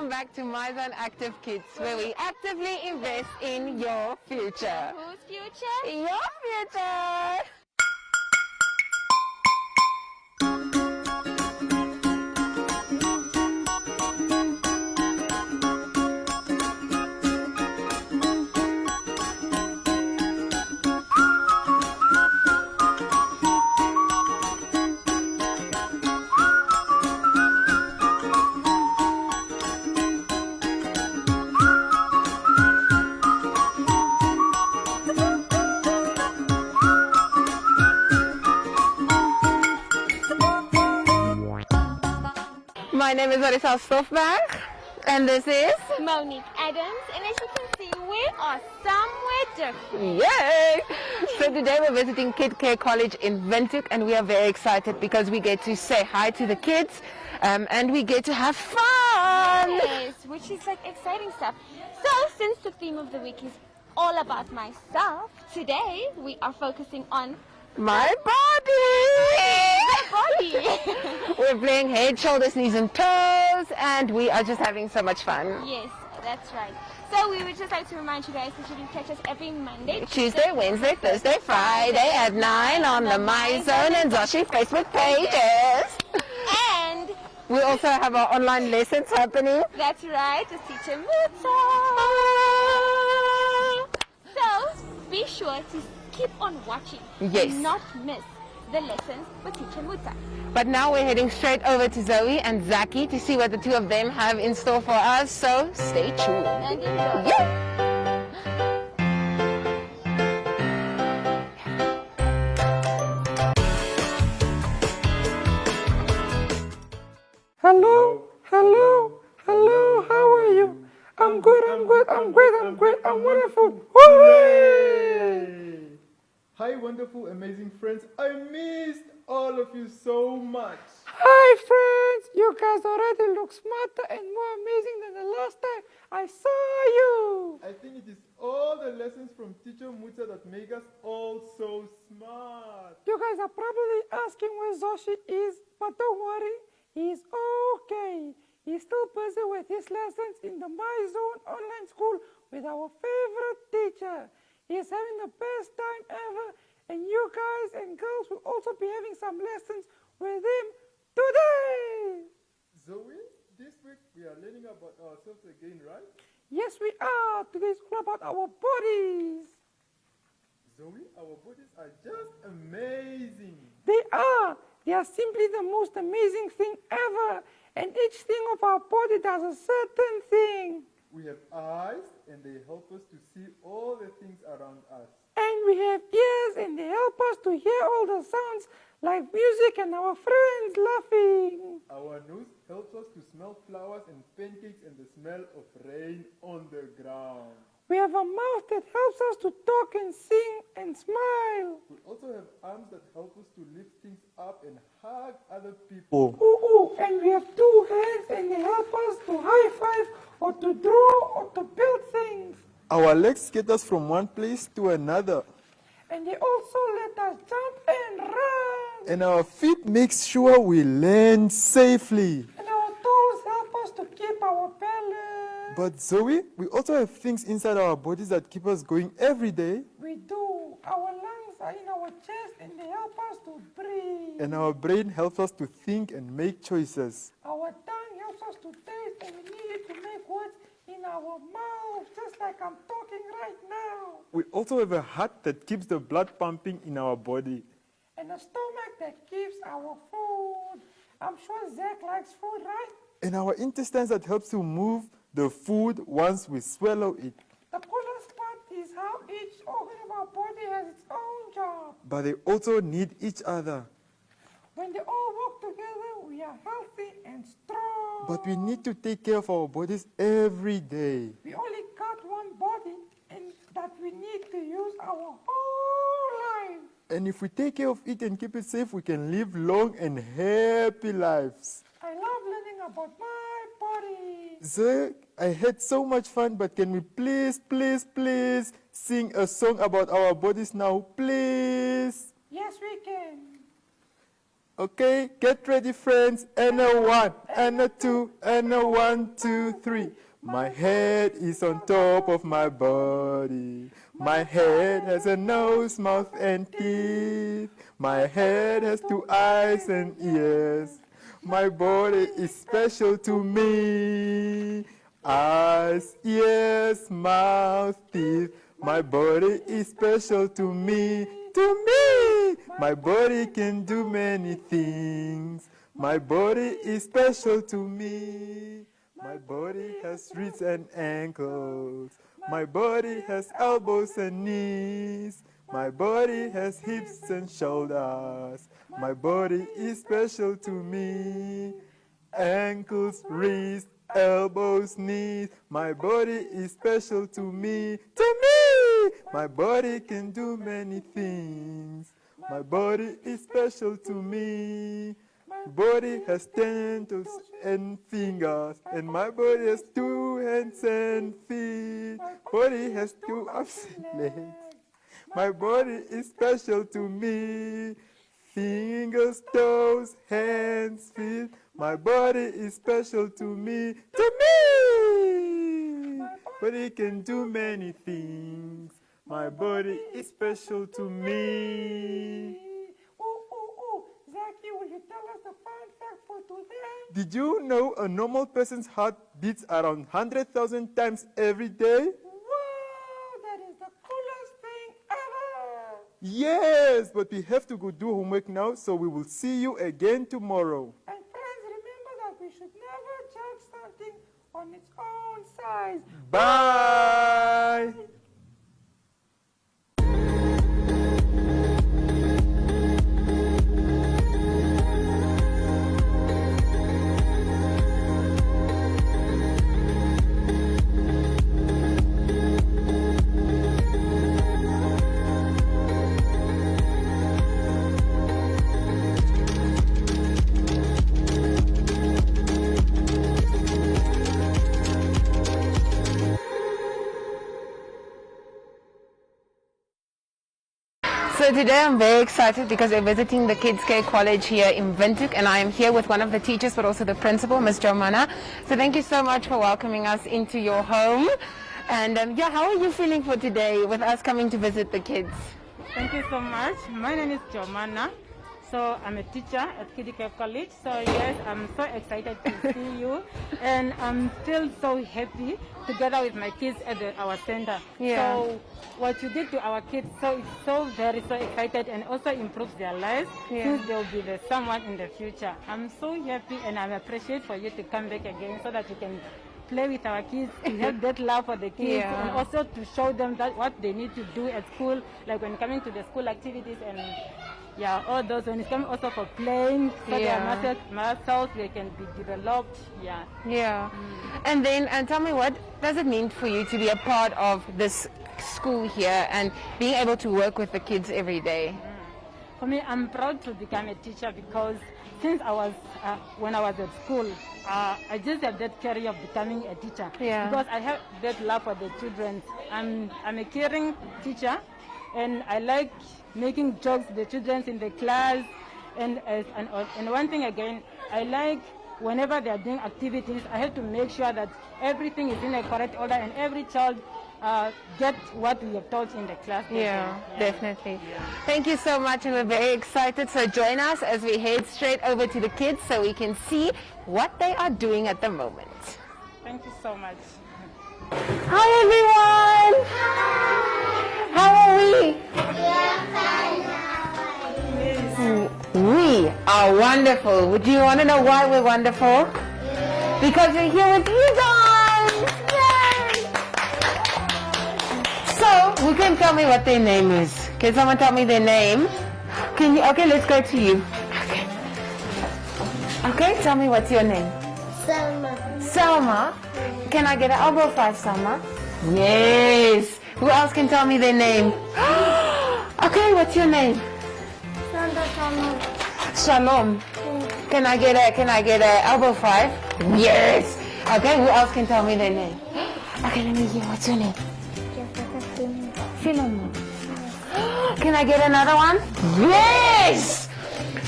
welcome back to My Zone Active Kids, where we actively invest in your future. Whose future? Your future! My name is Marisa Stoffberg, and this is Monique Adams, and as you can see, we are somewhere different. Yay! So today we're visiting Kid Care College in Windhoek, and we are very excited because we get to say hi to the kids and we get to have fun! Yes, which is like exciting stuff. So since the theme of the week is all about myself, today we are focusing on My body! body. We're playing head, shoulders, knees and toes, and we are just having so much fun. Yes, that's right. So we would just like to remind you guys that you can catch us every Monday, Tuesday, Wednesday, Thursday, Friday at 9 on the My Zone and Zacky Facebook pages. And We also have our online lessons happening. that's right, just teacher Mutsa. So be sure to keep on watching Yes. and not miss the lessons with teacher Mutsa. But now we're heading straight over to Zoey and Zacky to see what the two of them have in store for us. So stay tuned. And enjoy. Yeah. Hello, hello, hello, how are you? I'm good, I'm good, I'm great, I'm great, I'm wonderful. Hooray! Hi, wonderful, amazing friends. I missed all of you so much. Hi friends, you guys already look smarter and more amazing than the last time I saw you. I think it is all the lessons from Teacher Mutsa that make us all so smart. You guys are probably asking where Zoshi is, but don't worry, he's okay. He's still busy with his lessons in the My Zone online school with our favorite teacher. He's having the best time ever, and you guys and girls will also be having some lessons with him today. Zoe, this week we are learning about ourselves again, right? Yes, we are. Today's all about our bodies. Zoe, our bodies are just amazing. They are. They are simply the most amazing thing ever. And each thing of our body does a certain thing. We have eyes and they help us to see all the things around us. And we have ears and they help us to hear all the sounds like music and our friends laughing. Our nose helps us to smell flowers and pancakes and the smell of rain on the ground. We have a mouth that helps us to talk and sing and smile. We also have arms that help us to lift things up and hug other people. Ooh, and we have two hands and they help us to high five or to draw or to build things. Our legs get us from one place to another. And they also let us jump and run. And our feet make sure we land safely. And our toes help us to keep our balance. But Zoe, we also have things inside our bodies that keep us going every day. We do. Our lungs are in our chest and they help us to breathe. And our brain helps us to think and make choices. Our tongue helps us to taste and we need it to make words in our mouth, just like I'm talking right now. We also have a heart that keeps the blood pumping in our body. And a stomach that keeps our food. I'm sure Zach likes food, right? And our intestines that helps to move the food once we swallow it. The coolest part is how each organ of our body has its own job. But they also need each other. When they all work together, we are healthy and strong. But we need to take care of our bodies every day. We only got one body and that we need to use our whole life. And if we take care of it and keep it safe, we can live long and happy lives. I love learning about my body. Zoe, I had so much fun, but can we please sing a song about our bodies now, please? Yes, we can. Okay, get ready, friends. And a 1, and a 2, and a 1, 2, 3. My head is on top of my body. My head has a nose, mouth, and teeth. My head has 2 eyes and ears. My body is special to me. Eyes, ears, mouth, teeth. My body is special to me. To me! My body can do many things. My body is special to me. My body has wrists and ankles. My body has elbows and knees. My body has hips and shoulders. My body is special to me. Ankles, wrists, elbows, knees. My body is special to me. To me! My body can do many things. My body is special to me. My body has 10 toes and fingers, and my body has 2 hands and feet. My body has 2 arms and legs. My body is special to me. Fingers, toes, hands, feet. My body is special to me. To me! My body can do many things. My body is special to me. Zacky, will you tell us the fun fact for today? Did you know a normal person's heart beats around 100,000 times every day? Wow, that is the coolest thing ever. Yes, but we have to go do homework now, so we will see you again tomorrow. And friends, remember that we should never judge something on its own size. Bye! So today I'm very excited because we're visiting the Kids Care College here in Windhoek, and I am here with one of the teachers but also the principal, Ms. Jomana. So thank you so much for welcoming us into your home. And yeah, how are you feeling for today with us coming to visit the kids? Thank you so much. My name is Jomana. So I'm a teacher at Kids Care College. So yes, I'm so excited to see you, and I'm still so happy together with my kids at our center. Yeah. So what you did to our kids, so it's so excited, and also improves their lives, since they'll be someone in the future. I'm so happy, and I appreciate for you to come back again so that you can play with our kids, to have that love for the kids, and also to show them that what they need to do at school, like when coming to the school activities, and yeah, all those. When it's coming also for playing, so their muscles they can be developed. Yeah. And then, tell me, what does it mean for you to be a part of this school here and being able to work with the kids every day? For me, I'm proud to become a teacher because since I was, when I was at school, I just had that career of becoming a teacher. Because I have that love for the children. I'm a caring teacher, and I like making jokes with the children in the class. And one thing again, I like whenever they are doing activities, I have to make sure that everything is in a correct order and every child get what we have taught in the class. Definitely. Thank you so much, and we're very excited. So join us as we head straight over to the kids so we can see what they are doing at the moment. Thank you so much. Hi everyone! Hi! How are we? We are wonderful. Do you want to know why we're wonderful? Because we're here with you guys! Yay! So, who can tell me what their name is? Can someone tell me their name? Can you? Okay, let's go to you. Okay, tell me what's your name? Selma. Selma? Can I get an elbow five, Selma? Yes. Who else can tell me their name? Okay, what's your name? Shalom. Shalom. Can I get a elbow five? Yes. Okay, who else can tell me their name? Okay, let me hear. What's your name? Philemon. Can I get another one? Yes.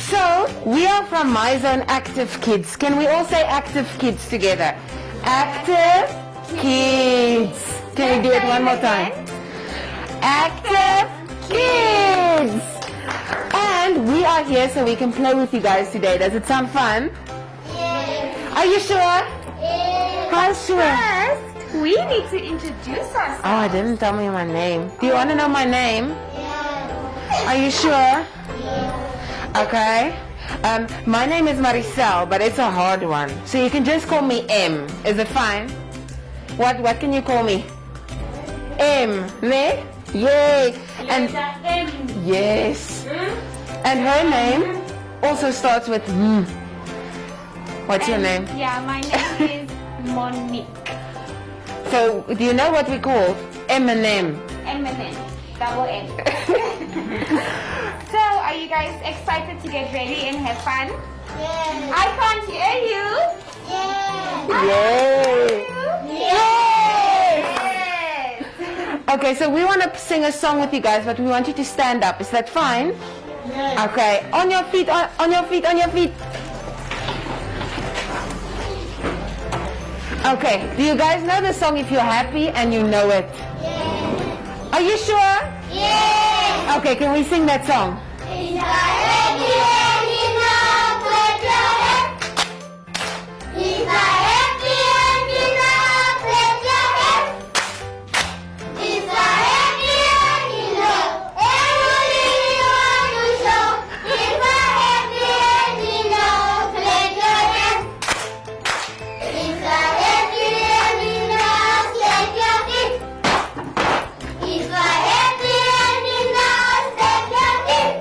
So, we are from My Zone Active Kids. Can we all say Active Kids together? Active Kids. Can we do it one more time? Active Kids. And we are here so we can play with you guys today. Does it sound fun? Yes. Are you sure? Yes. How sure? First, we need to introduce ourselves. Oh, I didn't tell me my name. Do you want to know my name? Yes. Are you sure? Okay. My name is Maricel, but it's a hard one. So you can just call me M. Is it fine? What can you call me? M. Ne? Yay. And yes. And her name also starts with M. What's your name? Yeah, my name is Monique. So do you know what we call M&M? M&M. Double M. So, are you guys excited to get ready and have fun? Yes. I can't hear you. Yes. Yay! Yes. Okay, so we want to sing a song with you guys, but we want you to stand up. Is that fine? Yes. Okay, on your feet, on your feet, on your feet. Okay, do you guys know the song if you're happy and you know it? Yes. Are you sure? Yes. Okay, can we sing that song? If I happy and you know, clap your hands. If I happy and you know, clap your hands. If I happy and you know, and you really want to show. If I happy and you know, clap your hands. If I happy and you know, clap your feet. If I happy and you know, step your feet.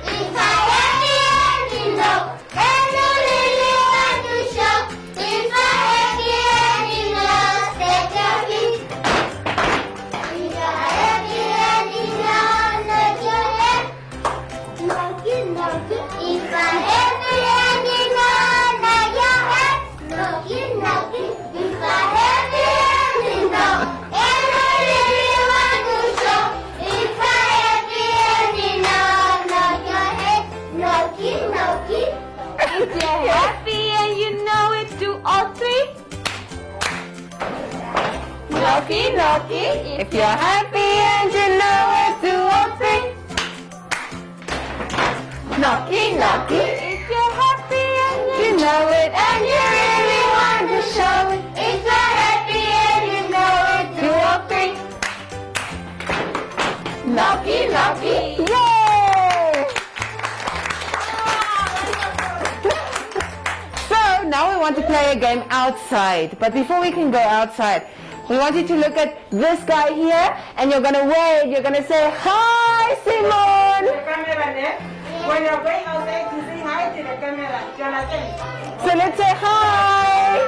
If I happy and you know, and you really want to show. If I happy and you know, step your feet. If I happy and you know, step your head. Knock it, knock it. If I happy and you know, knock your head. Knock it, knock it. If I happy and you know, and you really want to show. If I happy and you know, knock your head. Knock it, knock it. If you're happy and you know it, do all three. Knocky, knocky. If you're happy and you know it, do all three. Knocky, knocky. If you're happy and You know it and you really want to show it. If you're happy and you know it, Do all three. Knocky, knocky. Yay! So now we want to play a game outside. But before we can go outside, we want you to look at this guy here and you're going to wave. You're going to say, hi, Simon. Camera there. When you're going outside to say hi to the camera, Jonathan. So let's say hi.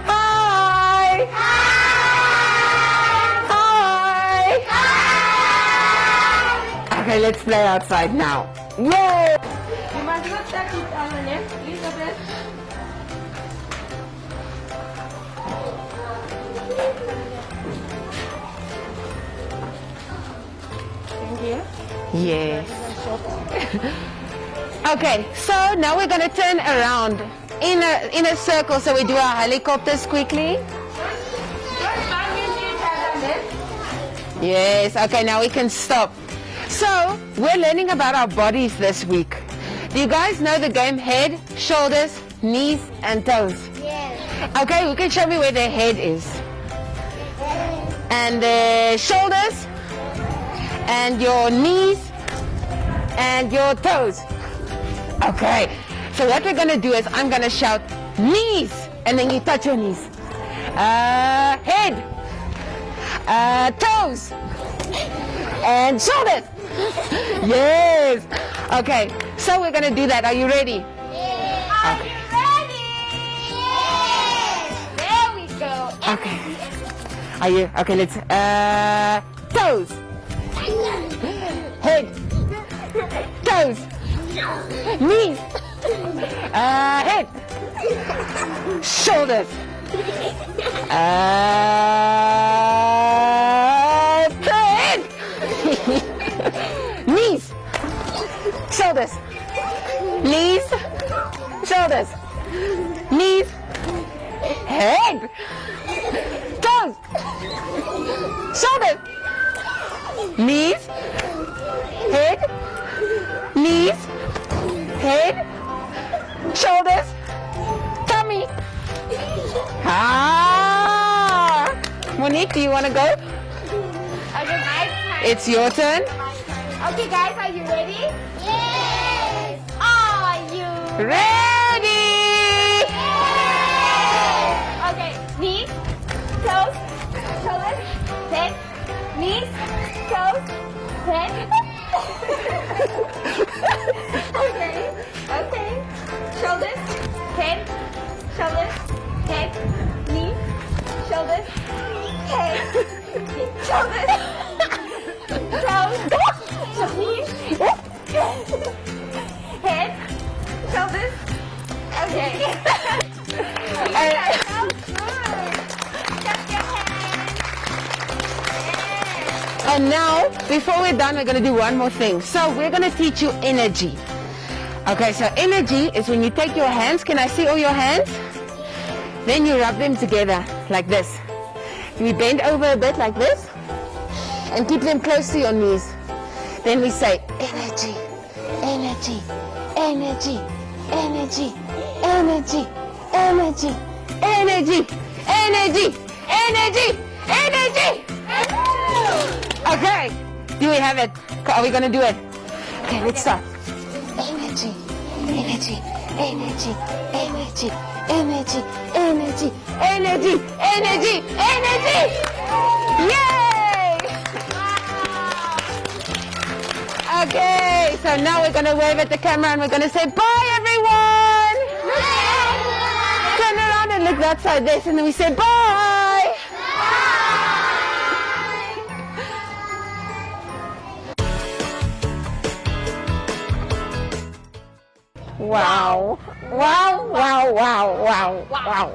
Hi. Hi. Okay, let's play outside now. Yay! you must not touch it on the left, Elizabeth. Thank you. Yes. Okay, so now we're going to turn around in a circle, so we do our helicopters quickly. Yes, okay, now we can stop. So, we're learning about our bodies this week. Do you guys know the game head, shoulders, knees, and toes? Yes. Okay, who can show me where the head is? And the shoulders, and your knees, and your toes. Okay, so what we're gonna do is I'm gonna shout knees, and then you touch your knees. Head, toes, and shoulders. Yes. Okay, so we're gonna do that. Are you ready? Are you ready? There we go. Okay. Are you? Okay, let's, toes, head, toes, knees, head, shoulders, head, knees, shoulders, knees, shoulders, knees, head, toes, shoulders, knees, head, knees, head, shoulders, tummy. Monique, do you want to go? Okay, my turn. It's your turn. Okay, guys, are you ready? Yes. Are you Ready? Okay, knees, toes, shoulders, head, knees, toes, head. Okay. Shoulders, head, knees, shoulders, head, shoulders, toes, knees, head, shoulders. Okay. And now, before we're done, we're going to do one more thing. So we're going to teach you energy. Okay, so energy is when you take your hands. Can I see all your hands? Then you rub them together like this. We bend over a bit like this and keep them close to your knees. Then we say energy, energy, energy, energy, energy, energy, energy, energy, energy, energy. Okay, do we have it? Are we going to do it? Okay, let's start. Energy, energy, energy, energy, energy, energy, energy, energy, energy. Yay! Okay, so now we're going to wave at the camera and we're going to say bye, everyone. Turn around and look that side this, and then we say bye. Wow. Wow, wow, wow, wow, wow.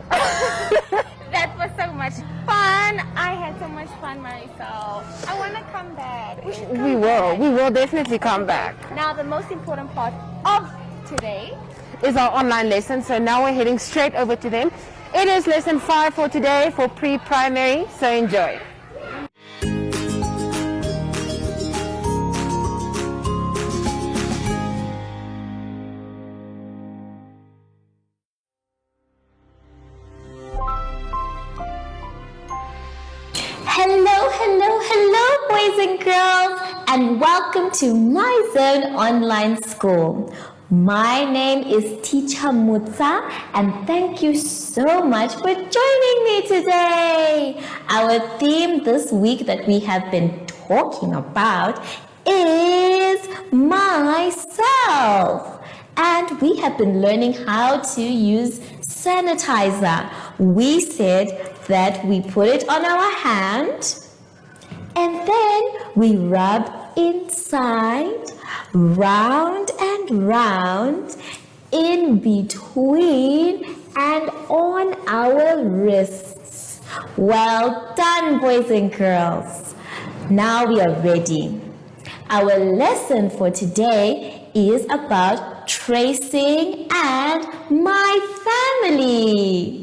That was so much fun. I had so much fun myself. I want to come back. We will definitely come back. Now, the most important part of today Is our online lesson, so now we're heading straight over to them. It is lesson 5 for today for pre-primary, so enjoy. Hello, boys and girls, and welcome to My Zone Online School. My name is Teacher Mutsa, and thank you so much for joining me today. Our theme this week that we have been talking about is myself. And we have been learning how to use sanitizer. We said that we put it on our hand and then we rub inside, round and round, in between and on our wrists. Well done, boys and girls. Now we are ready. Our lesson for today is about tracing and my family.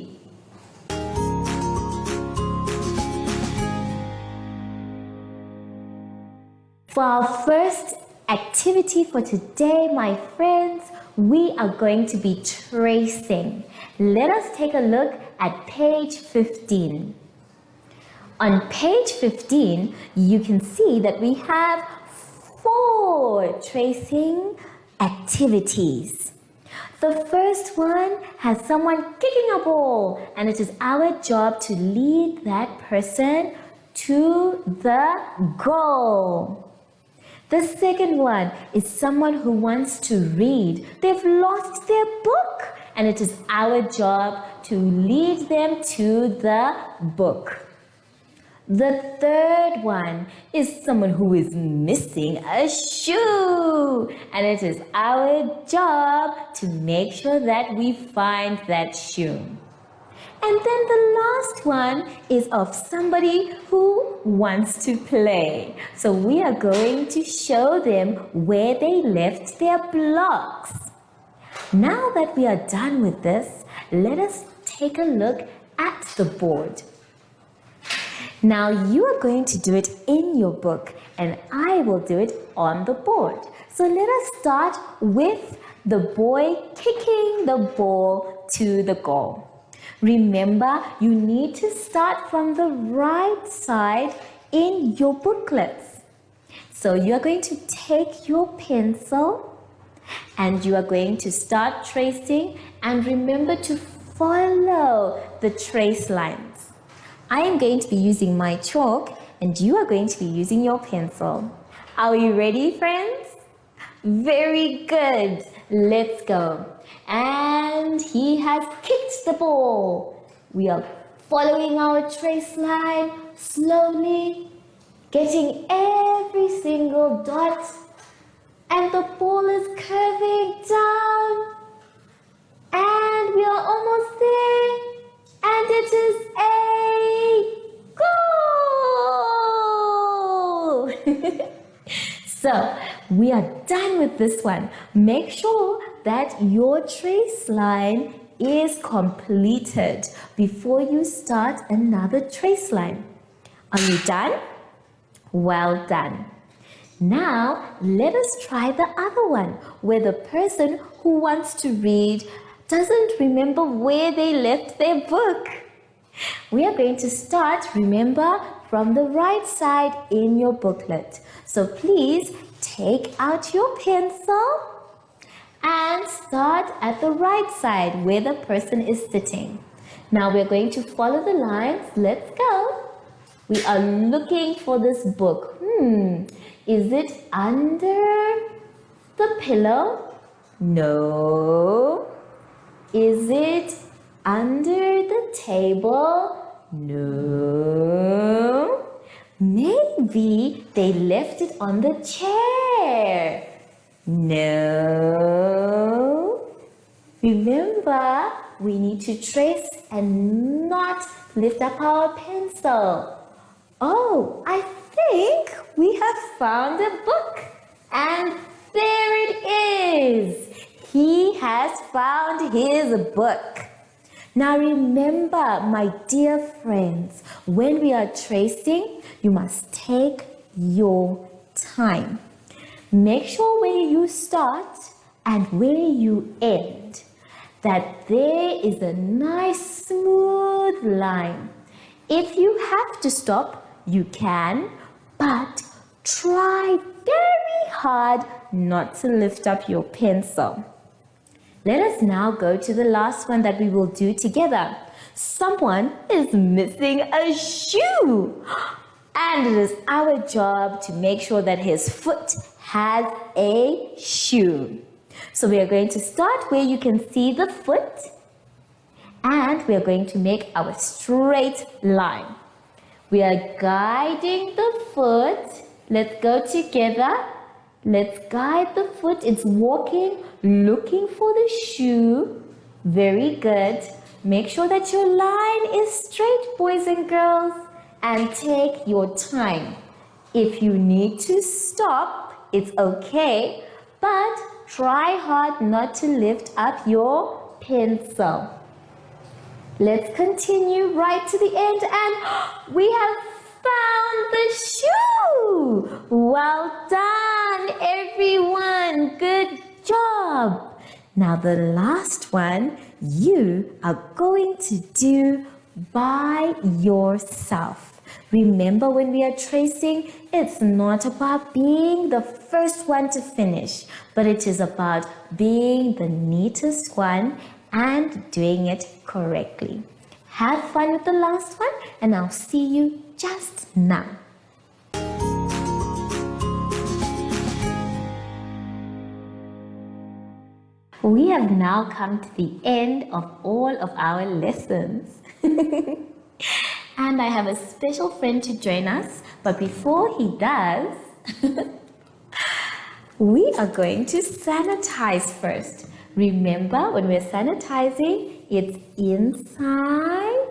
For our first activity for today, my friends, we are going to be tracing. Let us take a look at page 15. On page 15, you can see that we have 4 tracing activities. The first one has someone kicking a ball, and it is our job to lead that person to the goal. The second one is someone who wants to read. They've lost their book, and it is our job to lead them to the book. The third one is someone who is missing a shoe, and it is our job to make sure that we find that shoe. And then the last one is of somebody who wants to play. So we are going to show them where they left their blocks. Now that we are done with this, let us take a look at the board. Now you are going to do it in your book and I will do it on the board. So let us start with the boy kicking the ball to the goal. Remember, you need to start from the right side in your booklets. So you are going to take your pencil and you are going to start tracing, and remember to follow the trace lines. I am going to be using my chalk and you are going to be using your pencil. Are we ready, friends? Very good. Let's go. And he has kicked the ball. We are following our trace line slowly, getting every single dot, and the ball is curving down, and we are almost there, and it is a goal. So we are done with this one. Make sure that your trace line is completed before you start another trace line. Are you done? Well done. Now let us try the other one where the person who wants to read doesn't remember where they left their book. We are going to start, remember, from the right side in your booklet. So please take out your pencil and start at the right side where the person is sitting. Now we're going to follow the lines. Let's go. We are looking for this book. Is it under the pillow? No. Is it under the table? No. Maybe they left it on the chair. No. Remember, we need to trace and not lift up our pencil. Oh, I think we have found a book. And there it is. He has found his book. Now remember, my dear friends, when we are tracing, you must take your time. Make sure where you start and where you end, that there is a nice smooth line. If you have to stop, you can, but try very hard not to lift up your pencil. Let us now go to the last one that we will do together. Someone is missing a shoe. And it is our job to make sure that his foot has a shoe. So we are going to start where you can see the foot. And we are going to make our straight line. We are guiding the foot. Let's go together. Let's guide the foot. It's walking, looking for the shoe. Very good. Make sure that your line is straight, boys and girls, and take your time. If you need to stop, it's okay, but try hard not to lift up your pencil. Let's continue right to the end, and we have found the shoe. Well done, everyone. Good job. Now the last one you are going to do by yourself. Remember, when we are tracing, it's not about being the first one to finish, but it is about being the neatest one and doing it correctly. Have fun with the last one, and I'll see you just now. We have now come to the end of all of our lessons. And I have a special friend to join us, but before he does, we are going to sanitize first. Remember, when we're sanitizing, it's inside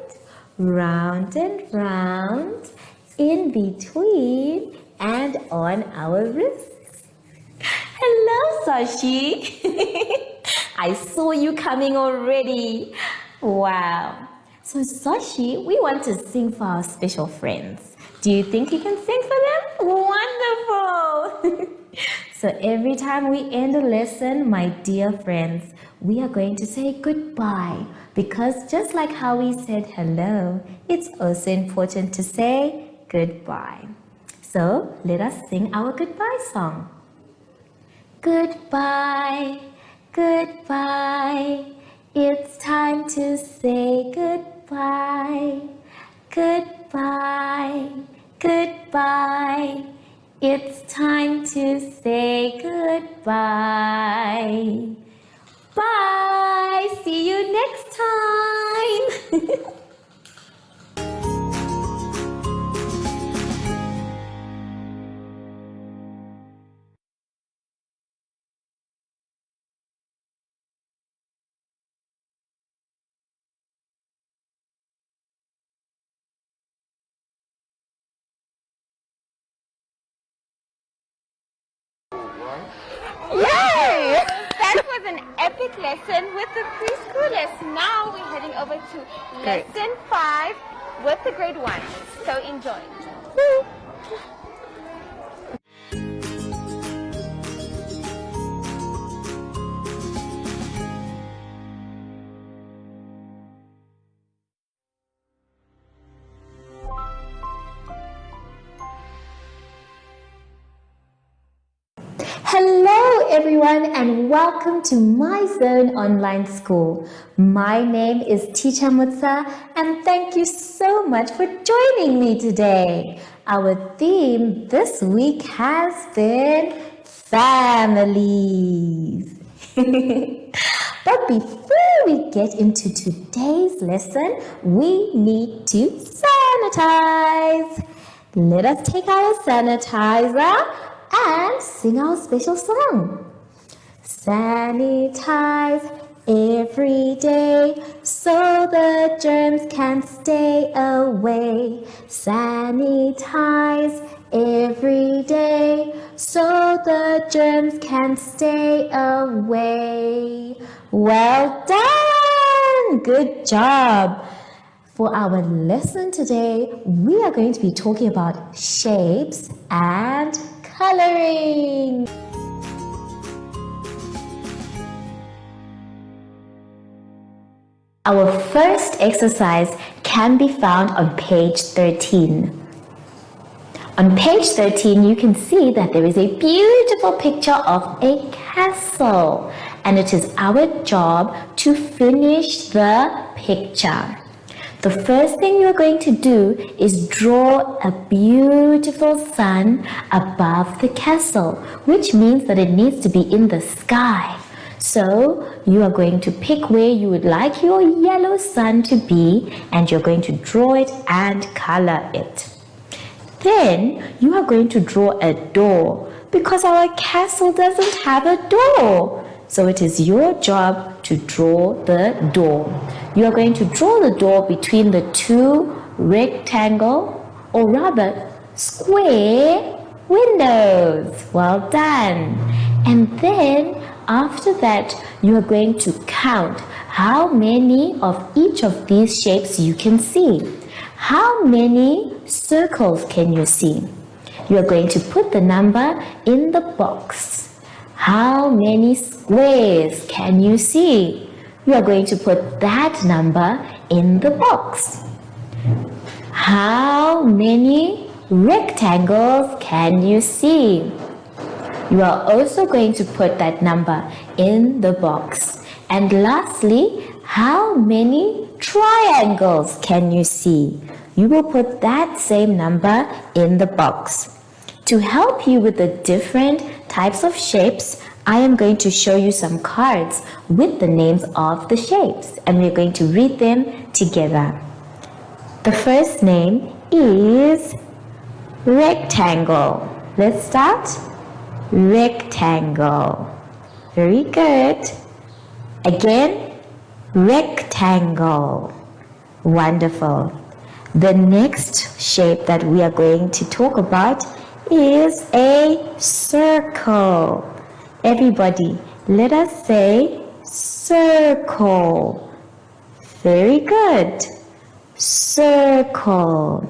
round and round, in between, and on our wrists. Hello, Sashi. I saw you coming already. Wow. So, Sashi, we want to sing for our special friends. Do you think you can sing for them? Wonderful. So every time we end a lesson, my dear friends, we are going to say goodbye, because just like how we said hello, it's also important to say goodbye. So let us sing our goodbye song. Goodbye, goodbye, it's time to say goodbye. Goodbye, goodbye, it's time to say goodbye. Bye, see you next time. Yay! That was an epic lesson with the preschoolers. Now we're heading over to lesson 5 with the grade 1. So enjoy. Woo. Hello everyone and welcome to My Zone Online School. My name is Teacher Mutsa and thank you so much for joining me today. Our theme this week has been families. But before we get into today's lesson, we need to sanitize. Let us take our sanitizer and sing our special song. Sanitize every day so the germs can stay away. Sanitize every day so the germs can stay away. Well done! Good job! For our lesson today, we are going to be talking about shapes and coloring. Our first exercise can be found on page 13. On page 13, you can see that there is a beautiful picture of a castle, and it is our job to finish the picture. The first thing you're going to do is draw a beautiful sun above the castle, which means that it needs to be in the sky. So you are going to pick where you would like your yellow sun to be, and you're going to draw it and color it. Then you are going to draw a door, because our castle doesn't have a door. So it is your job to draw the door. You are going to draw the door between the two rectangle, or rather square windows. Well done. And then after that, you are going to count how many of each of these shapes you can see. How many circles can you see? You are going to put the number in the box. How many squares can you see? You are going to put that number in the box. How many rectangles can you see? You are also going to put that number in the box. And lastly, how many triangles can you see? You will put that same number in the box. To help you with the different types of shapes, I am going to show you some cards with the names of the shapes, and we're going to read them together. The first name is rectangle. Let's start. Rectangle. Very good. Again, rectangle. Wonderful. The next shape that we are going to talk about is a circle. Everybody, let us say circle. Very good. Circle.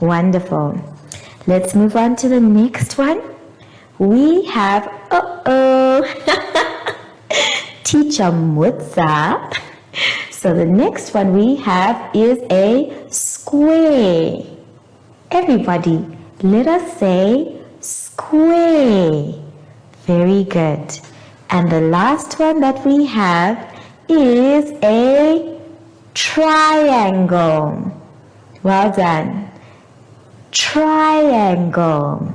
Wonderful. Let's move on to the next one. We have, Teacher Mutsa. So the next one we have is a square. Everybody, let us say square. Very good. And the last one that we have is a triangle. Well done. Triangle.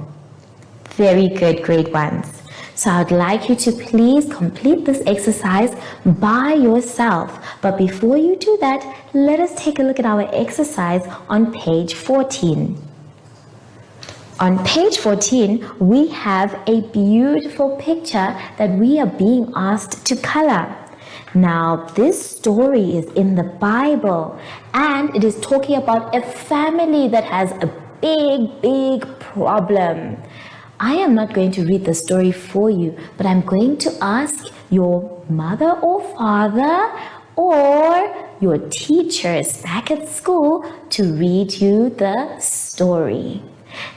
Very good, grade ones. So I'd like you to please complete this exercise by yourself. But before you do that, let us take a look at our exercise on page 14. On page 14, we have a beautiful picture that we are being asked to color. Now, this story is in the Bible, and it is talking about a family that has a big problem. I am not going to read the story for you, but I'm going to ask your mother or father or your teachers back at school to read you the story.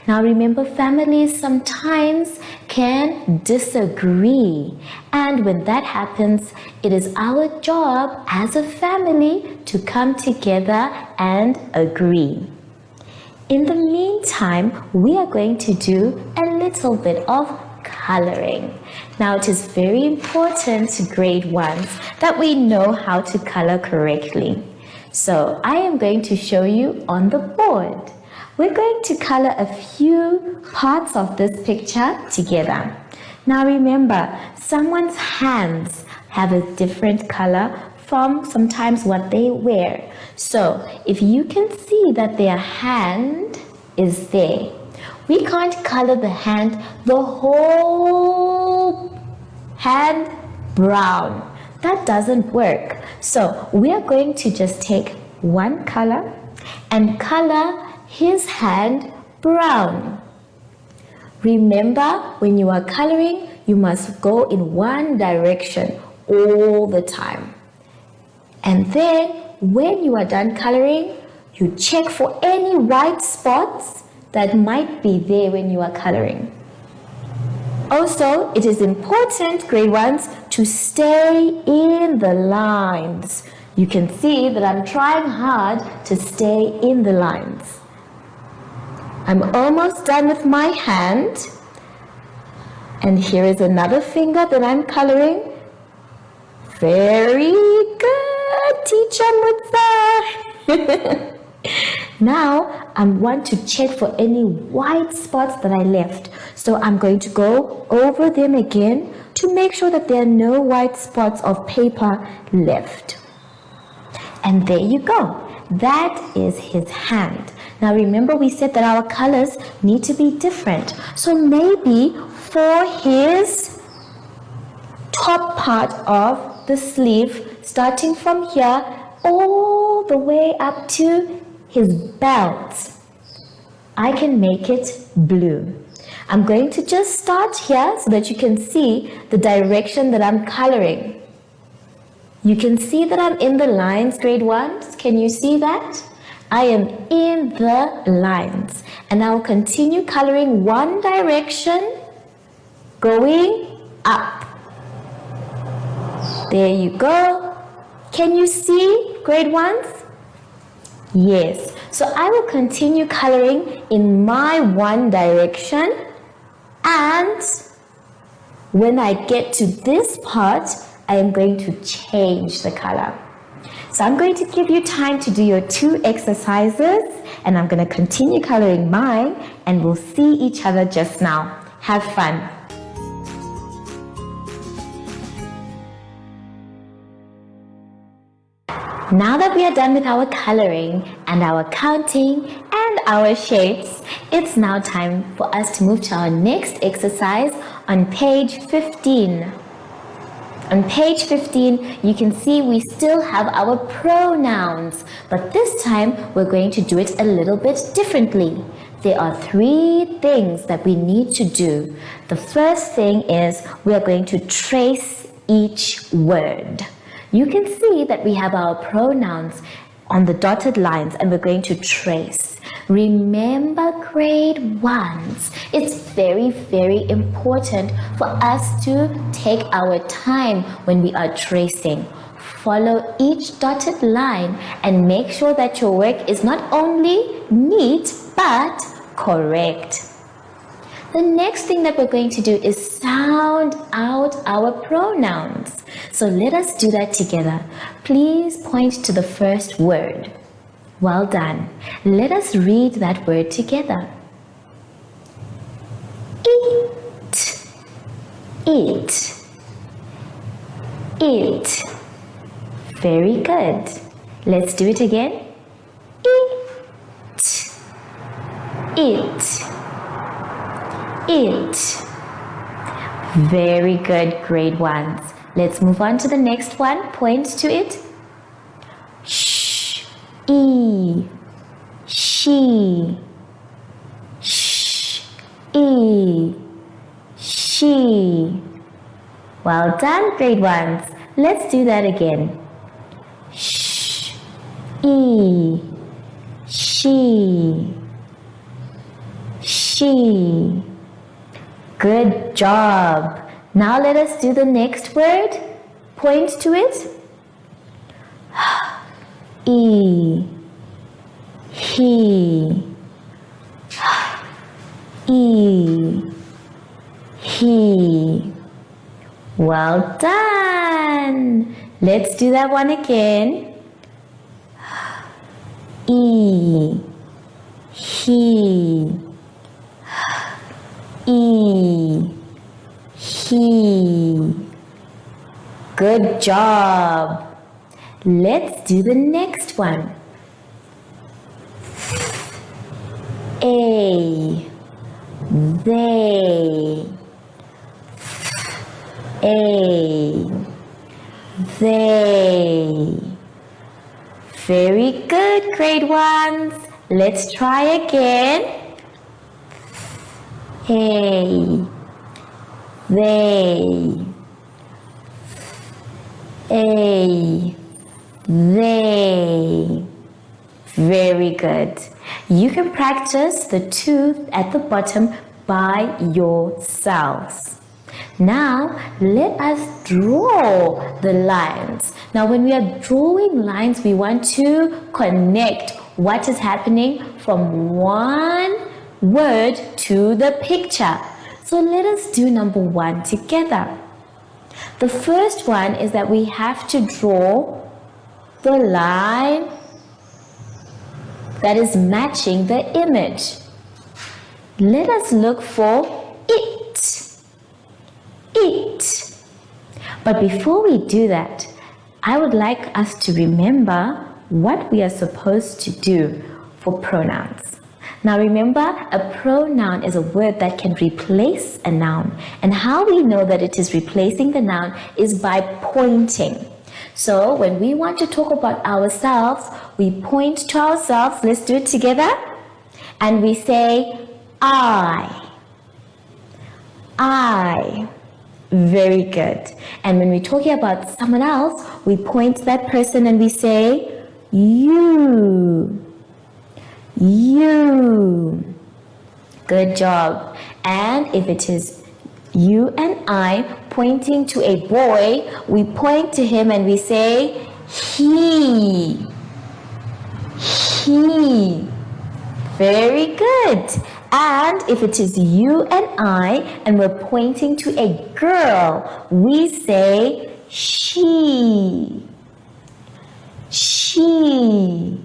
Now remember, families sometimes can disagree, and when that happens, it is our job as a family to come together and agree. In the meantime, we are going to do a little bit of coloring. Now, it is very important to grade ones that we know how to color correctly. So, I am going to show you on the board. We're going to color a few parts of this picture together. Now, remember, someone's hands have a different color from sometimes what they wear. So, if you can see that their hand is there, we can't color the hand, the whole hand brown. That doesn't work. So, we are going to just take one color and color his hand brown. Remember, when you are coloring, you must go in one direction all the time. And then, when you are done coloring, you check for any white spots that might be there when you are coloring. Also, it is important, grade ones, to stay in the lines. You can see that I'm trying hard to stay in the lines. I'm almost done with my hand. And here is another finger that I'm coloring. Very good, Teacher Mutsa. Now, I want to check for any white spots that I left. So I'm going to go over them again to make sure that there are no white spots of paper left. And there you go. That is his hand. Now remember, we said that our colors need to be different. So maybe for his top part of the sleeve, starting from here all the way up to his belt, I can make it blue. I'm going to just start here so that you can see the direction that I'm coloring. You can see that I'm in the lines, grade ones. Can you see that? I am in the lines, and I'll continue coloring one direction, going up. There you go. Can you see, grade ones? Yes. So I will continue coloring in my one direction, and when I get to this part, I am going to change the color. So I'm going to give you time to do your 2 exercises, and I'm going to continue coloring mine, and we'll see each other just now. Have fun. Now that we are done with our coloring and our counting and our shapes, it's now time for us to move to our next exercise on page 15. On page 15, you can see we still have our pronouns, but this time we're going to do it a little bit differently. There are 3 things that we need to do. The first thing is we are going to trace each word. You can see that we have our pronouns on the dotted lines and we're going to trace. Remember, grade 1s, it's very, very important for us to take our time when we are tracing. Follow each dotted line and make sure that your work is not only neat but correct. The next thing that we're going to do is sound out our pronouns. So let us do that together. Please point to the first word. Well done. Let us read that word together. Eat. Eat. Eat. Very good. Let's do it again. Eat. Eat. Eat. Very good, grade 1s. Let's move on to the next one. Point to it. Shh. E. She. Shh. E. She. Well done, grade 1s. Let's do that again. Shh. E. She. She. Good job. Now let us do the next word. Point to it. E. He. E. He. Well done. Let's do that one again. E. He. E. He. Good job. Let's do the next one. A. They. A. They. Very good, grade 1s. Let's try again. A. They. A. They. Very good. You can practice the 2 at the bottom by yourselves. Now, let us draw the lines. Now, when we are drawing lines, we want to connect what is happening from one word to the picture. So let us do number 1 together. The first one is that we have to draw the line that is matching the image. Let us look for it. It. But before we do that, I would like us to remember what we are supposed to do for pronouns. Now remember, a pronoun is a word that can replace a noun. And how we know that it is replacing the noun is by pointing. So when we want to talk about ourselves, we point to ourselves. Let's do it together. And we say, I. I. Very good. And when we're talking about someone else, we point to that person and we say, you. You. Good job. And if it is you and I pointing to a boy, we point to him and we say, he. He. Very good. And if it is you and I and we're pointing to a girl, we say she. She.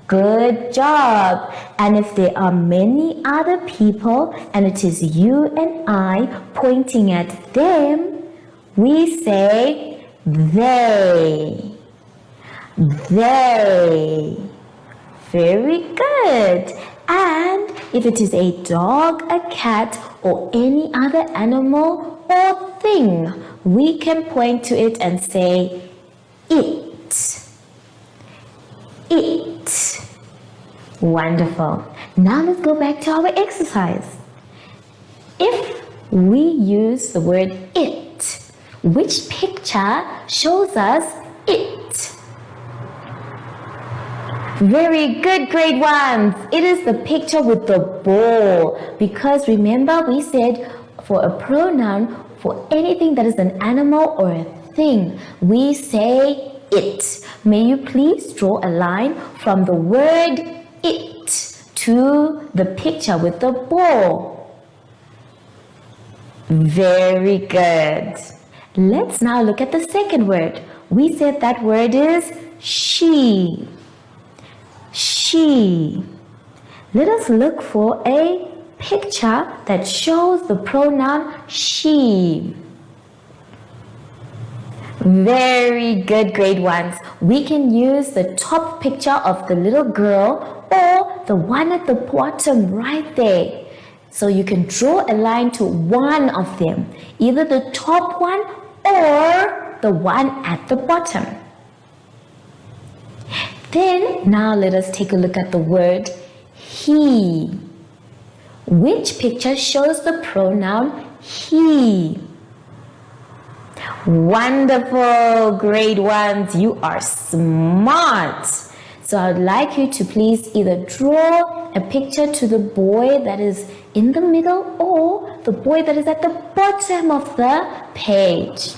Good job. And if there are many other people and it is you and I pointing at them, we say they. They. Very good. And if it is a dog, a cat, or any other animal, or thing, we can point to it and say it. It. Wonderful. Now let's go back to our exercise. If we use the word it, which picture shows us it? Very good, grade ones. It is the picture with the ball. Because remember, we said for a pronoun, for anything that is an animal or a thing, we say it. May you please draw a line from the word it to the picture with the ball. Very good. Let's now look at the second word. We said that word is she. She. Let us look for a picture that shows the pronoun she. Very good, grade ones. We can use the top picture of the little girl or the one at the bottom right there. So you can draw a line to one of them, either the top one or the one at the bottom. Then, now let us take a look at the word he. Which picture shows the pronoun he? Wonderful, grade ones. You are smart. So I'd like you to please either draw a picture to the boy that is in the middle or the boy that is at the bottom of the page.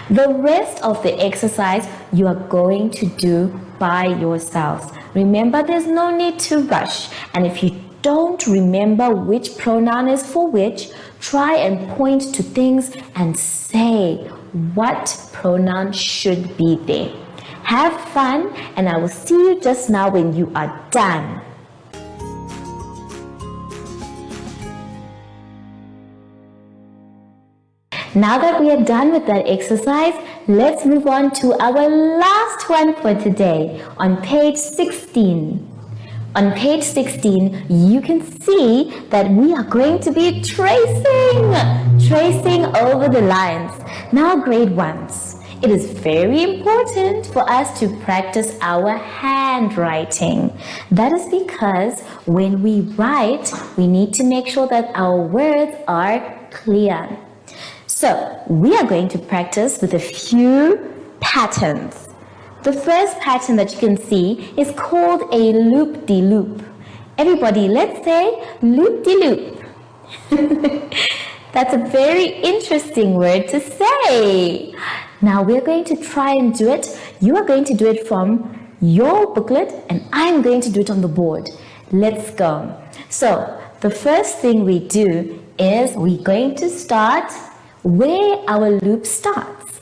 The rest of the exercise you are going to do by yourselves. Remember, there's no need to rush. And if you don't remember which pronoun is for which, try and point to things and say what pronoun should be there. Have fun, and I will see you just now when you are done. Now that we are done with that exercise, let's move on to our last one for today on page 16. On page 16, you can see that we are going to be tracing over the lines. Now, grade ones, it is very important for us to practice our handwriting. That is because when we write, we need to make sure that our words are clear. So, we are going to practice with a few patterns. The first pattern that you can see is called a loop-de-loop. Everybody, let's say loop-de-loop. That's a very interesting word to say. Now, we're going to try and do it. You are going to do it from your booklet, and I'm going to do it on the board. Let's go. So, the first thing we do is we're going to start where our loop starts.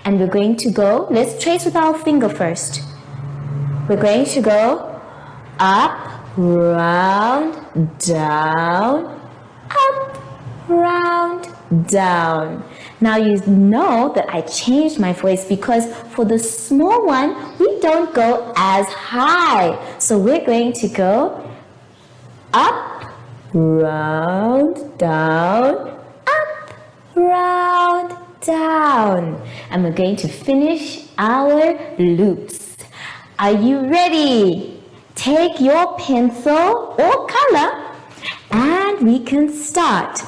And we're going to go, let's trace with our finger first. We're going to go up, round, down, up, round, down. Now you know that I changed my voice because for the small one, we don't go as high. So we're going to go up, round, down, round, down, and we're going to finish our loops. Are you ready? Take your pencil or color and we can start.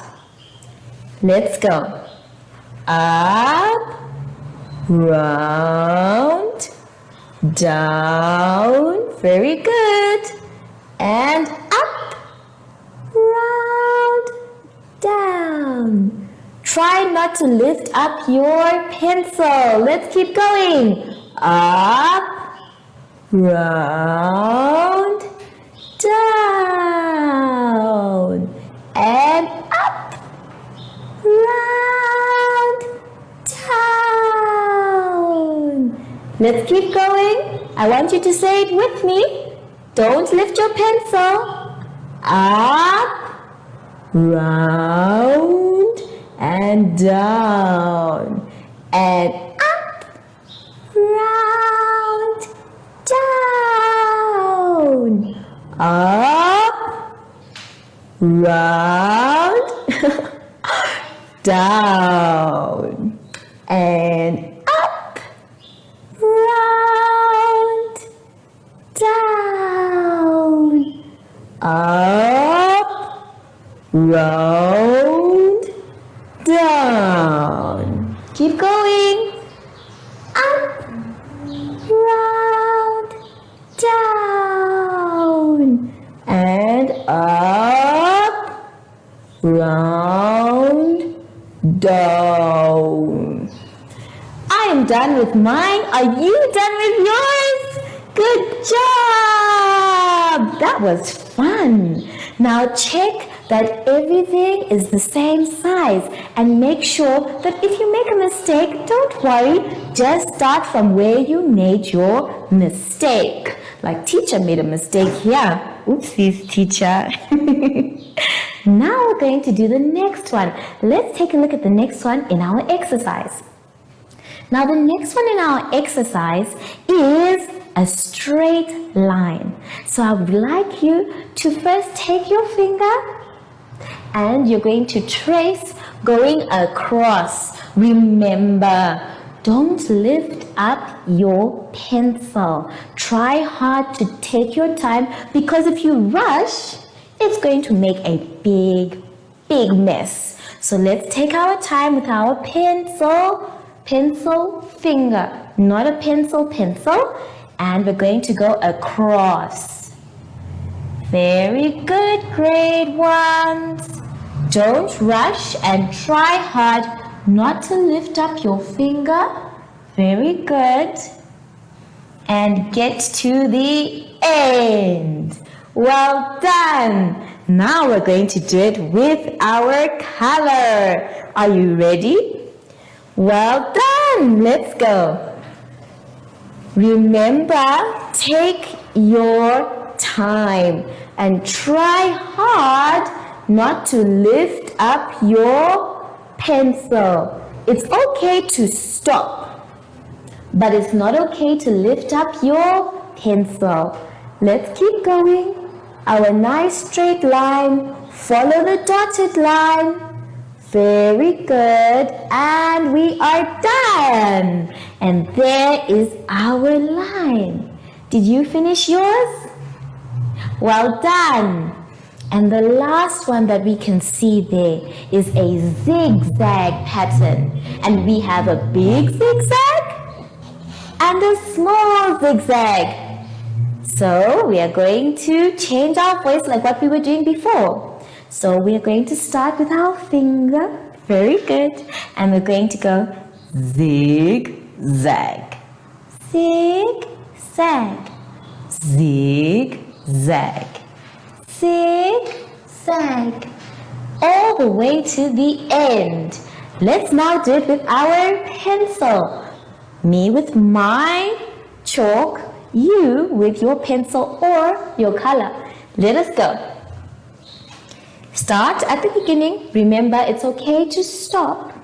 Let's go. Up, round, down, very good, and up, round, down. Try not to lift up your pencil. Let's keep going. Up, round, down, and up, round, down. Let's keep going. I want you to say it with me. Don't lift your pencil. Up, round, and down, and up, round, down, up, round. down, and up, round, down, up, round, down. Keep going. Up, round, down, and up, round, down. I am done with mine. Are you done with yours? Good job! That was fun. Now check that everything is the same size and make sure that if you make a mistake, don't worry. Just start from where you made your mistake. Like teacher made a mistake here. Oopsies, teacher. Now we're going to do the next one. Let's take a look at the next one in our exercise. Now the next one in our exercise is a straight line. So I would like you to first take your finger and you're going to trace going across. Remember, don't lift up your pencil. Try hard to take your time because if you rush, it's going to make a big mess. So let's take our time with our pencil finger, not a pencil, and we're going to go across. Very good, grade ones. Don't rush and try hard not to lift up your finger. Very good. And get to the end. Well done. Now we're going to do it with our color. Are you ready? Well done. Let's go. Remember, take your time and try hard not to lift up your pencil. It's okay to stop, but it's not okay to lift up your pencil. Let's keep going. Our nice straight line. Follow the dotted line. Very good. And we are done. And there is our line. Did you finish yours? Well done. And the last one that we can see there is a zigzag pattern. And we have a big zigzag and a small zigzag. So we are going to change our voice like what we were doing before. So we are going to start with our finger. Very good. And we're going to go zig-zag. Zig-zag. Zig-zag. Zig-zag. All the way to the end. Let's now do it with our pencil. Me with my chalk, you with your pencil or your color. Let us go. Start at the beginning. Remember, it's okay to stop,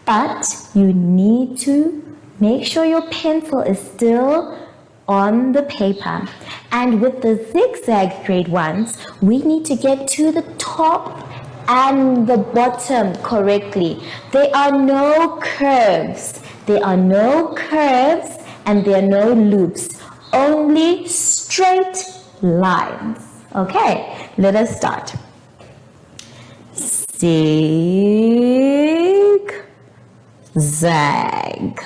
but you need to make sure your pencil is still on the paper. And with the zigzag grade ones, we need to get to the top and the bottom correctly. There are no curves. There are no curves and there are no loops. Only straight lines. Okay, let us start. Zig, zag.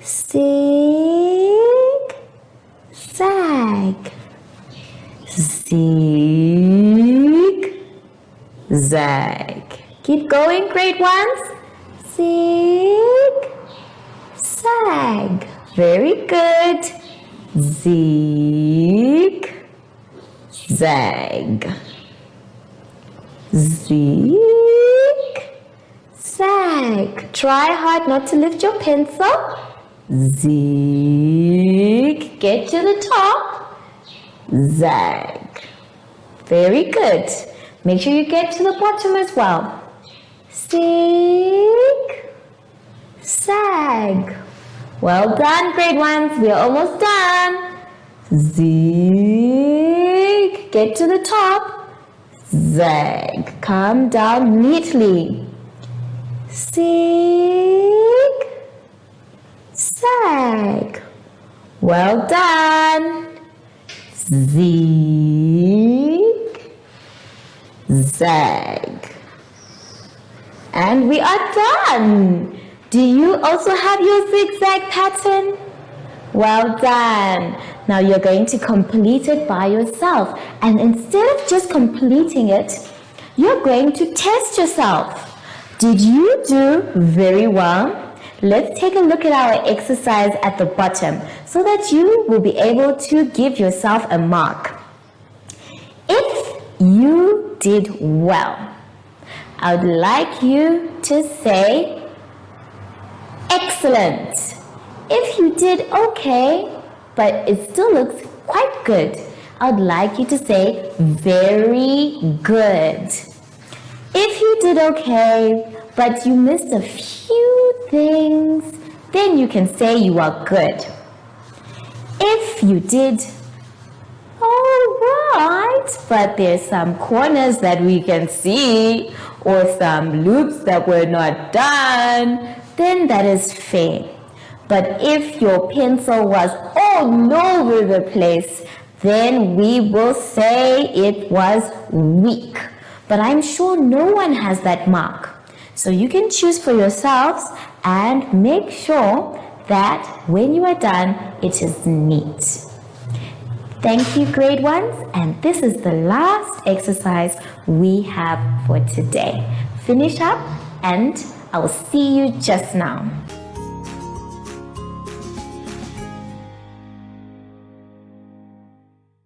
Zig, zag. Zig, zag. Keep going, grade ones. Zig, zag. Very good. Zig, zag. Zig, zag. Try hard not to lift your pencil. Zig. Get to the top. Zag. Very good. Make sure you get to the bottom as well. Zig, zag. Well done, grade ones. We are almost done. Zig. Get to the top. Zag. Come down neatly. zig, zag. Well done. Zig, zag. And we are done. Do you also have your zigzag pattern? Well done. Now you're going to complete it by yourself. And instead of just completing it, you're going to test yourself. Did you do very well? Let's take a look at our exercise at the bottom so that you will be able to give yourself a mark. If you did well, I would like you to say excellent. If you did okay, but it still looks quite good, I would like you to say very good. If you did okay, but you missed a few things, then you can say you are good. If you did alright, but there's some corners that we can see, or some loops that were not done, then that is fair. But if your pencil was all over the place, then we will say it was weak. But I'm sure no one has that mark. So you can choose for yourselves and make sure that when you are done, it is neat. Thank you, grade ones, and this is the last exercise we have for today. Finish up and I will see you just now.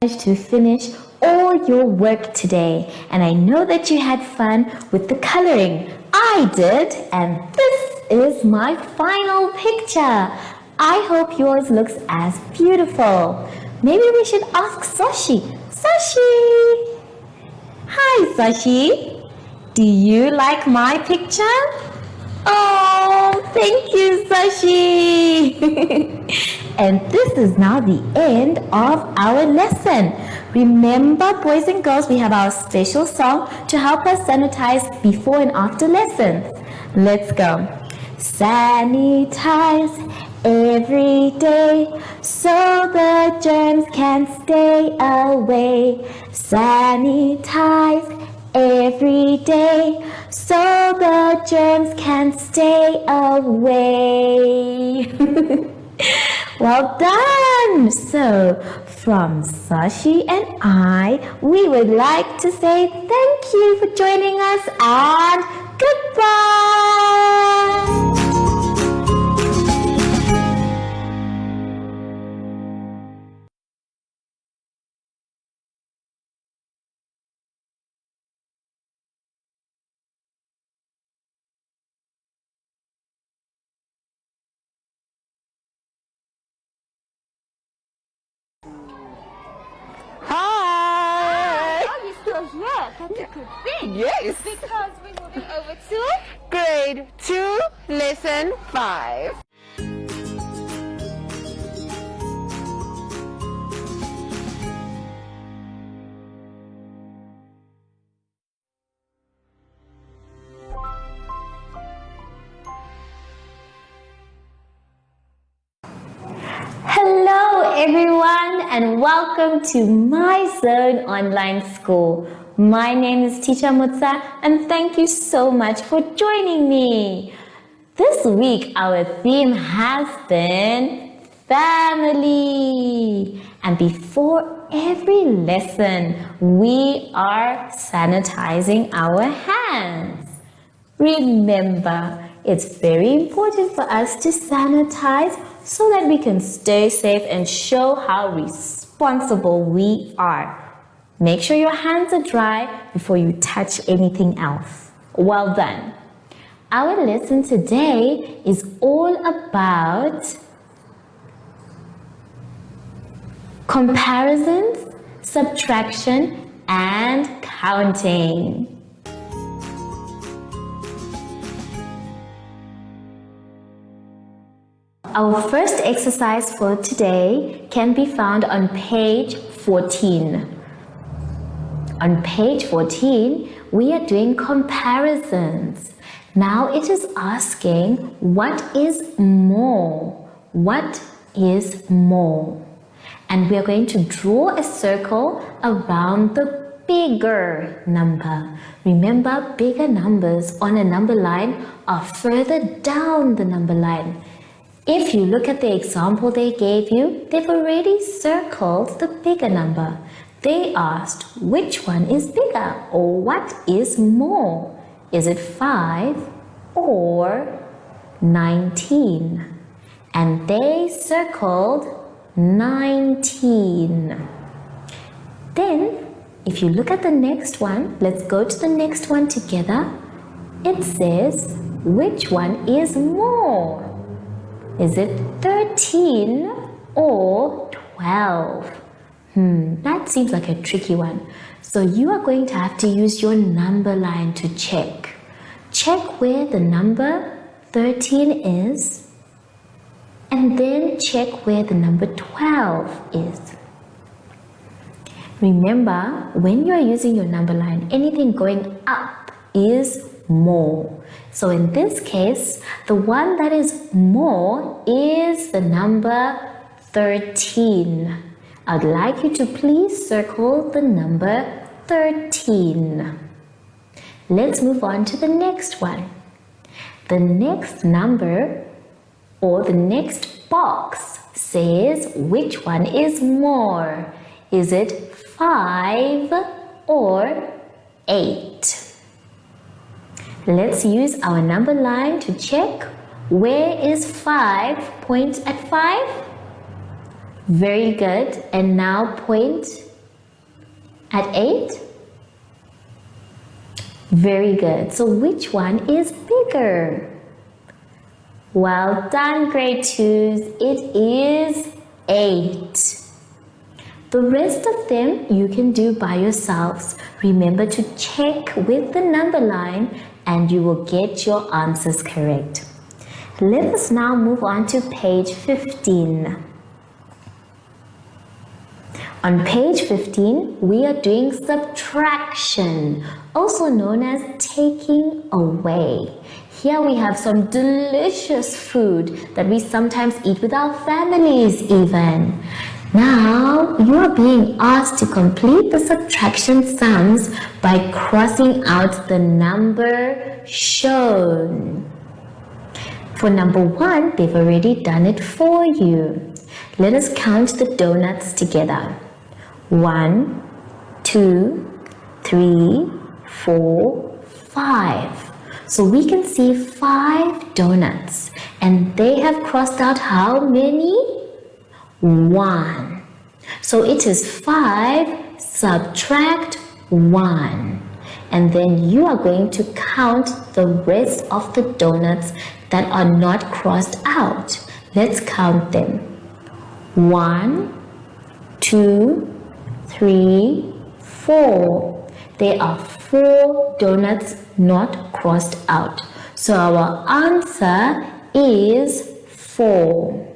To finish all your work today, and I know that you had fun with the coloring. I did, and this is my final picture. I hope yours looks as beautiful. Maybe we should ask Sashi. Sashi! Hi, Sashi. Do you like my picture? Oh, thank you, Sashi. And this is now the end of our lesson. Remember, boys and girls, we have our special song to help us sanitize before and after lessons. Let's go. Sanitize every day so the germs can stay away. Sanitize every day so the germs can stay away. Well done! So, from Sashi and I, we would like to say thank you for joining us and goodbye! Hi! Oh, you're still here. That's a good thing. Yes. Because we're moving over to Grade 2, lesson 5. Hello everyone and welcome to My Zone Online School. My name is Teacher Mutsa and thank you so much for joining me. This week our theme has been family. And before every lesson, we are sanitizing our hands. Remember, it's very important for us to sanitize so that we can stay safe and show how responsible we are. Make sure your hands are dry before you touch anything else. Well done. Our lesson today is all about comparisons, subtraction, and counting. Our first exercise for today can be found on page 14. On page 14, we are doing comparisons. Now it is asking, what is more? What is more? And we are going to draw a circle around the bigger number. Remember, bigger numbers on a number line are further down the number line. If you look at the example they gave you, they've already circled the bigger number. They asked, which one is bigger, or what is more? Is it 5 or 19? And they circled 19. Then, if you look at the next one, let's go to the next one together. It says, which one is more? Is it 13 or 12? That seems like a tricky one. So you are going to have to use your number line to check. Check where the number 13 is, and then check where the number 12 is. Remember, when you are using your number line, anything going up is more. So in this case, the one that is more is the number 13. I'd like you to please circle the number 13. Let's move on to the next one. The next number or the next box says which one is more. Is it 5 or 8? Let's use our number line to check. Where is 5? Point at 5. Very good. And now point at 8. Very good. So which one is bigger? Well done, grade 2s. It is 8. The rest of them you can do by yourselves. Remember to check with the number line and you will get your answers correct. Let us now move on to page 15. On page 15, we are doing subtraction, also known as taking away. Here we have some delicious food that we sometimes eat with our families even. Now, you are being asked to complete the subtraction sums by crossing out the number shown. For number 1, they've already done it for you. Let us count the donuts together. 1, 2, 3, 4, 5. So we can see 5 donuts. And they have crossed out how many? 1. So it is 5 subtract 1. And then you are going to count the rest of the donuts that are not crossed out. Let's count them. 1, 2, 3, 4. There are 4 donuts not crossed out. So our answer is 4.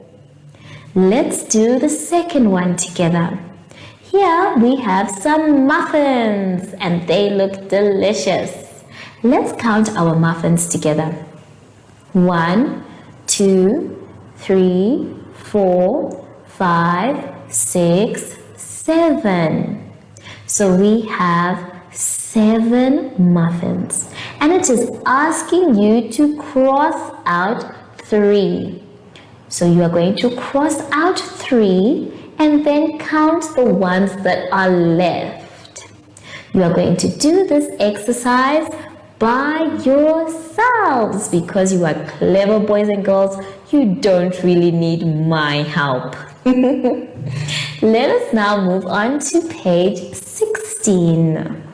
Let's do the second one together. Here we have some muffins and they look delicious. Let's count our muffins together. 1, 2, 3, 4, 5, 6, 7. So we have 7 muffins. And it is asking you to cross out 3. So you are going to cross out 3 and then count the ones that are left. You are going to do this exercise by yourselves because you are clever boys and girls. You don't really need my help. Let us now move on to page 16.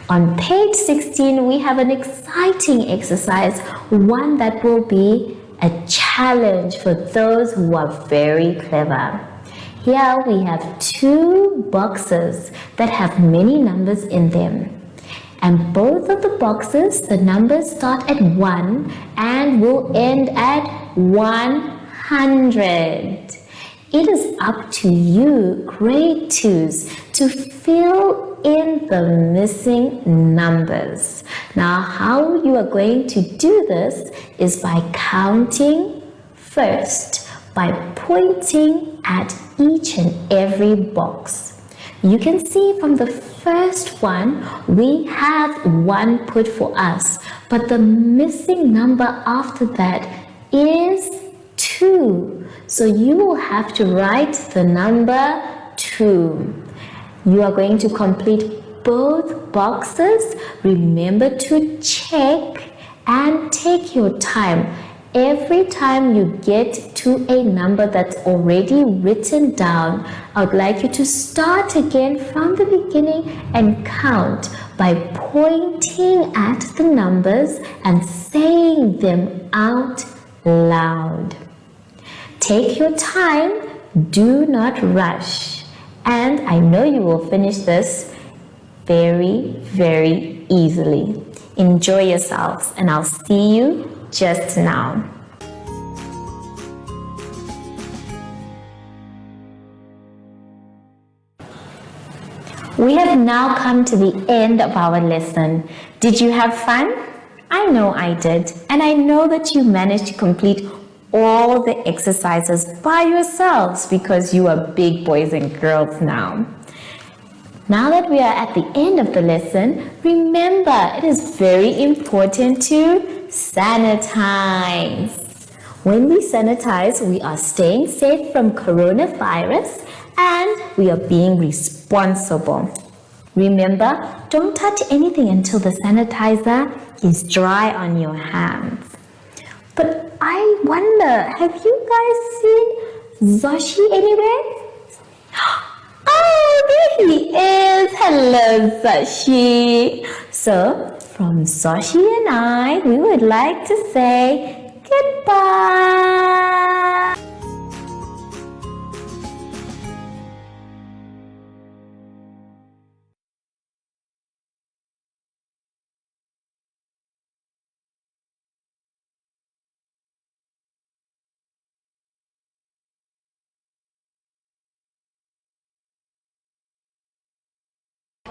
On page 16, we have an exciting exercise, one that will be a challenge for those who are very clever. Here we have 2 boxes that have many numbers in them. And both of the boxes, the numbers start at 1 and will end at 100. It is up to you, grade 2s, to fill in the missing numbers. Now, how you are going to do this is by counting first, by pointing at each and every box. You can see from the first one, we have 1 put for us, but the missing number after that is 2. So you will have to write the number 2. You are going to complete both boxes. Remember to check and take your time. Every time you get to a number that's already written down, I would like you to start again from the beginning and count by pointing at the numbers and saying them out loud. Take your time, do not rush, and I know you will finish this very, very easily. Enjoy yourselves, and I'll see you just now. We have now come to the end of our lesson. Did you have fun? I know I did, and I know that you managed to complete all the exercises by yourselves because you are big boys and girls now. Now that we are at the end of the lesson, remember it is very important to sanitize. When we sanitize, we are staying safe from coronavirus and we are being responsible. Remember, don't touch anything until the sanitizer is dry on your hands. But I wonder, have you guys seen Zoshi anywhere? Oh, there he is. Hello, Zoshi. So, from Zoshi and I, we would like to say goodbye.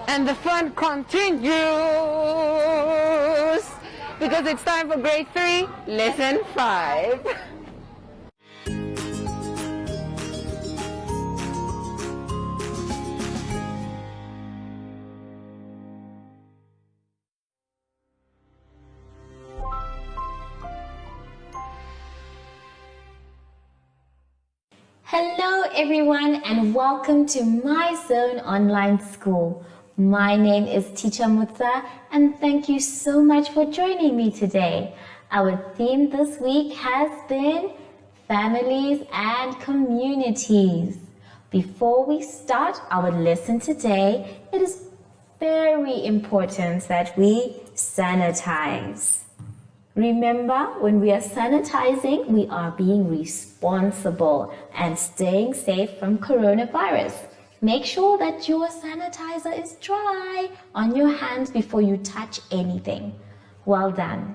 And the fun continues because it's time for grade 3, lesson 5. Hello everyone and welcome to My Zone Online School. My name is Teacher Mutsa and thank you so much for joining me today. Our theme this week has been families and communities. Before we start our lesson today, it is very important that we sanitize. Remember, when we are sanitizing, we are being responsible and staying safe from coronavirus. Make sure that your sanitizer is dry on your hands before you touch anything. Well done.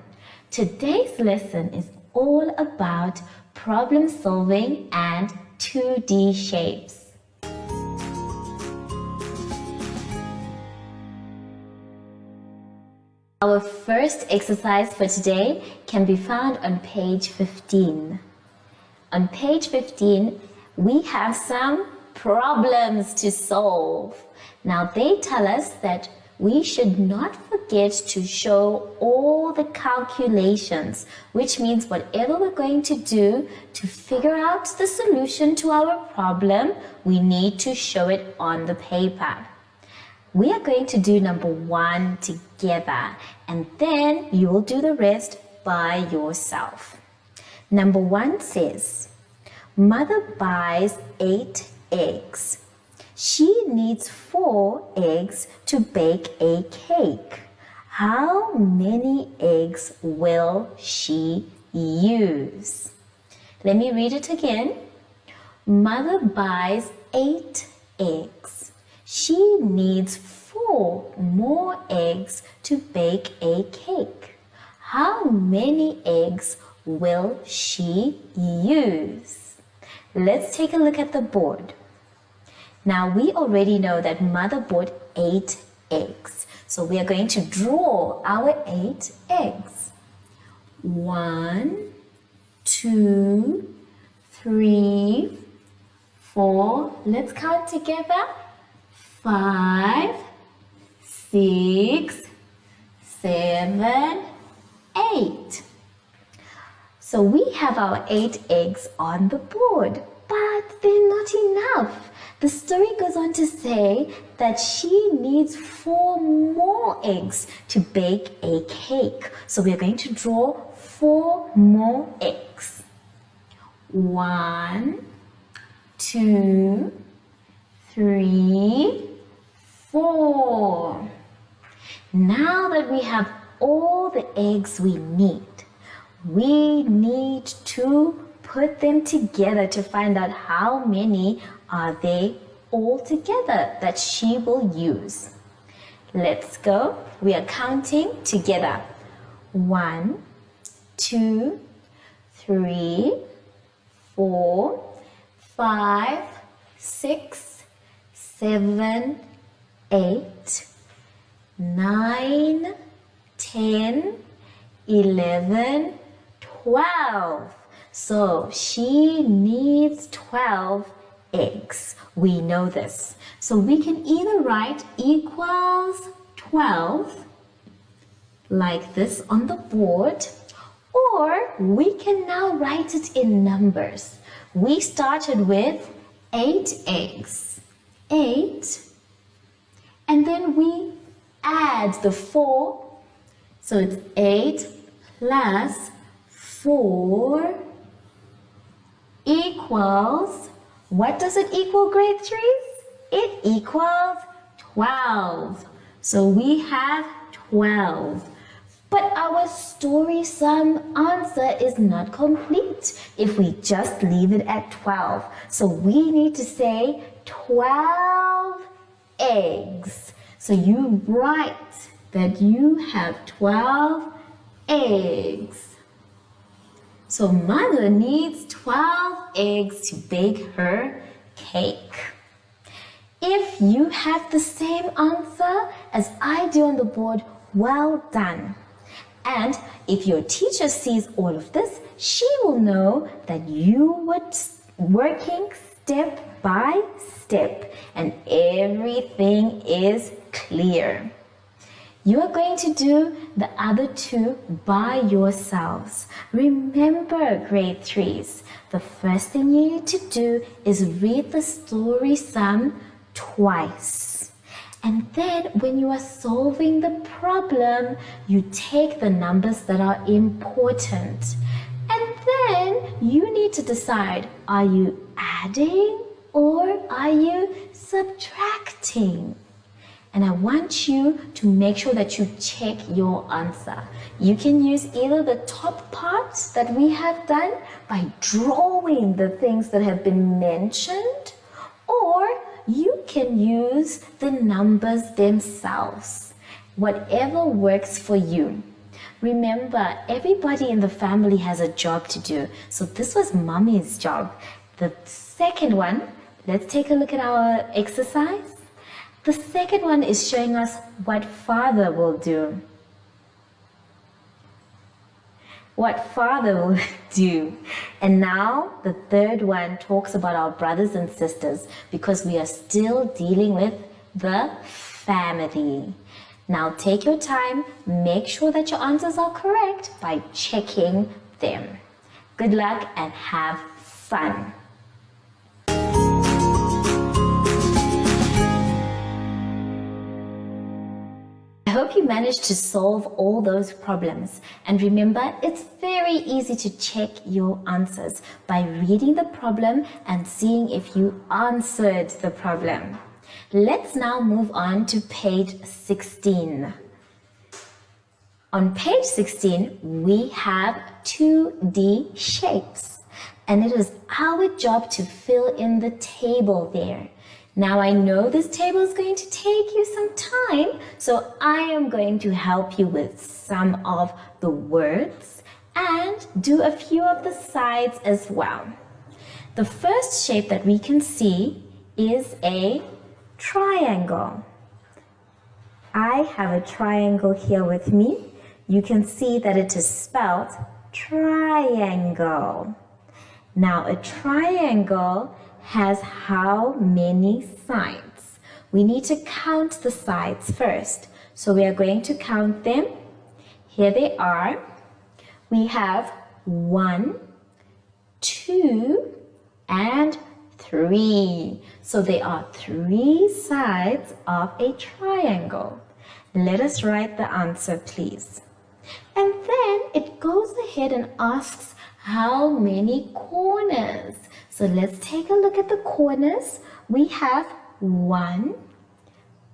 Today's lesson is all about problem solving and 2D shapes. Our first exercise for today can be found on page 15. On page 15, we have some problems to solve. Now they tell us that we should not forget to show all the calculations, which means whatever we're going to do to figure out the solution to our problem, we need to show it on the paper. We are going to do number 1 together, and then you will do the rest by yourself. Number 1 says, Mother buys 8 eggs. She needs 4 eggs to bake a cake. How many eggs will she use? Let me read it again. Mother buys 8 eggs. She needs 4 more eggs to bake a cake. How many eggs will she use? let's take a look at the board. Now we already know that mother bought 8 eggs. So we are going to draw our 8 eggs. 1, 2, 3, 4. Let's count together. 5, 6, 7, 8. So we have our 8 eggs on the board, but they're not enough. The story goes on to say that she needs 4 more eggs to bake a cake. So we are going to draw 4 more eggs. 1, 2, 3, 4. Now that we have all the eggs we need to put them together to find out how many are they all together that she will use. Let's go. We are counting together. 1, 2, 3, 4, 5, 6, 7, 8, 9, 10, 11, 12. So she needs 12 eggs. We know this. So we can either write equals 12 like this on the board, or we can now write it in numbers. We started with 8 eggs. 8. And then we add the 4. So it's 8 plus 4 equals, what does it equal, grade 3s? It equals 12. So we have 12. But our story sum answer is not complete if we just leave it at 12. So we need to say 12 eggs. So you write that you have 12 eggs. So mother needs 12 eggs to bake her cake. If you have the same answer as I do on the board, well done. And if your teacher sees all of this, she will know that you were working step by step and everything is clear. You are going to do the other 2 by yourselves. Remember, grade 3s, the first thing you need to do is read the story sum twice. And then when you are solving the problem, you take the numbers that are important. And then you need to decide, are you adding or are you subtracting? And I want you to make sure that you check your answer. You can use either the top part that we have done by drawing the things that have been mentioned, or you can use the numbers themselves. Whatever works for you. Remember, everybody in the family has a job to do. So this was mommy's job. The second one, let's take a look at our exercise. The second one is showing us what father will do. What father will do. And now the third one talks about our brothers and sisters, because we are still dealing with the family. Now take your time, make sure that your answers are correct by checking them. Good luck and have fun. I hope you managed to solve all those problems. And remember, it's very easy to check your answers by reading the problem and seeing if you answered the problem. Let's now move on to page 16. On page 16, we have 2D shapes. And it is our job to fill in the table there. Now I know this table is going to take you some time, so I am going to help you with some of the words and do a few of the sides as well. The first shape that we can see is a triangle. I have a triangle here with me. You can see that it is spelled triangle. Now, a triangle has how many sides? We need to count the sides first. So we are going to count them. Here they are. We have 1, 2, and 3. So there are 3 sides of a triangle. Let us write the answer, please. And then it goes ahead and asks how many corners. So let's take a look at the corners. We have 1,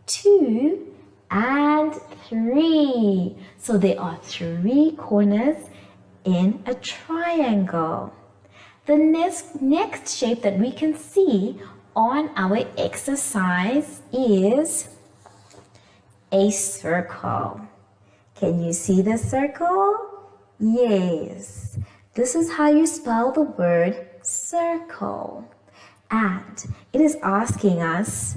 2, and 3. So there are 3 corners in a triangle. The next shape that we can see on our exercise is a circle. Can you see the circle? Yes. This is how you spell the word circle. And it is asking us,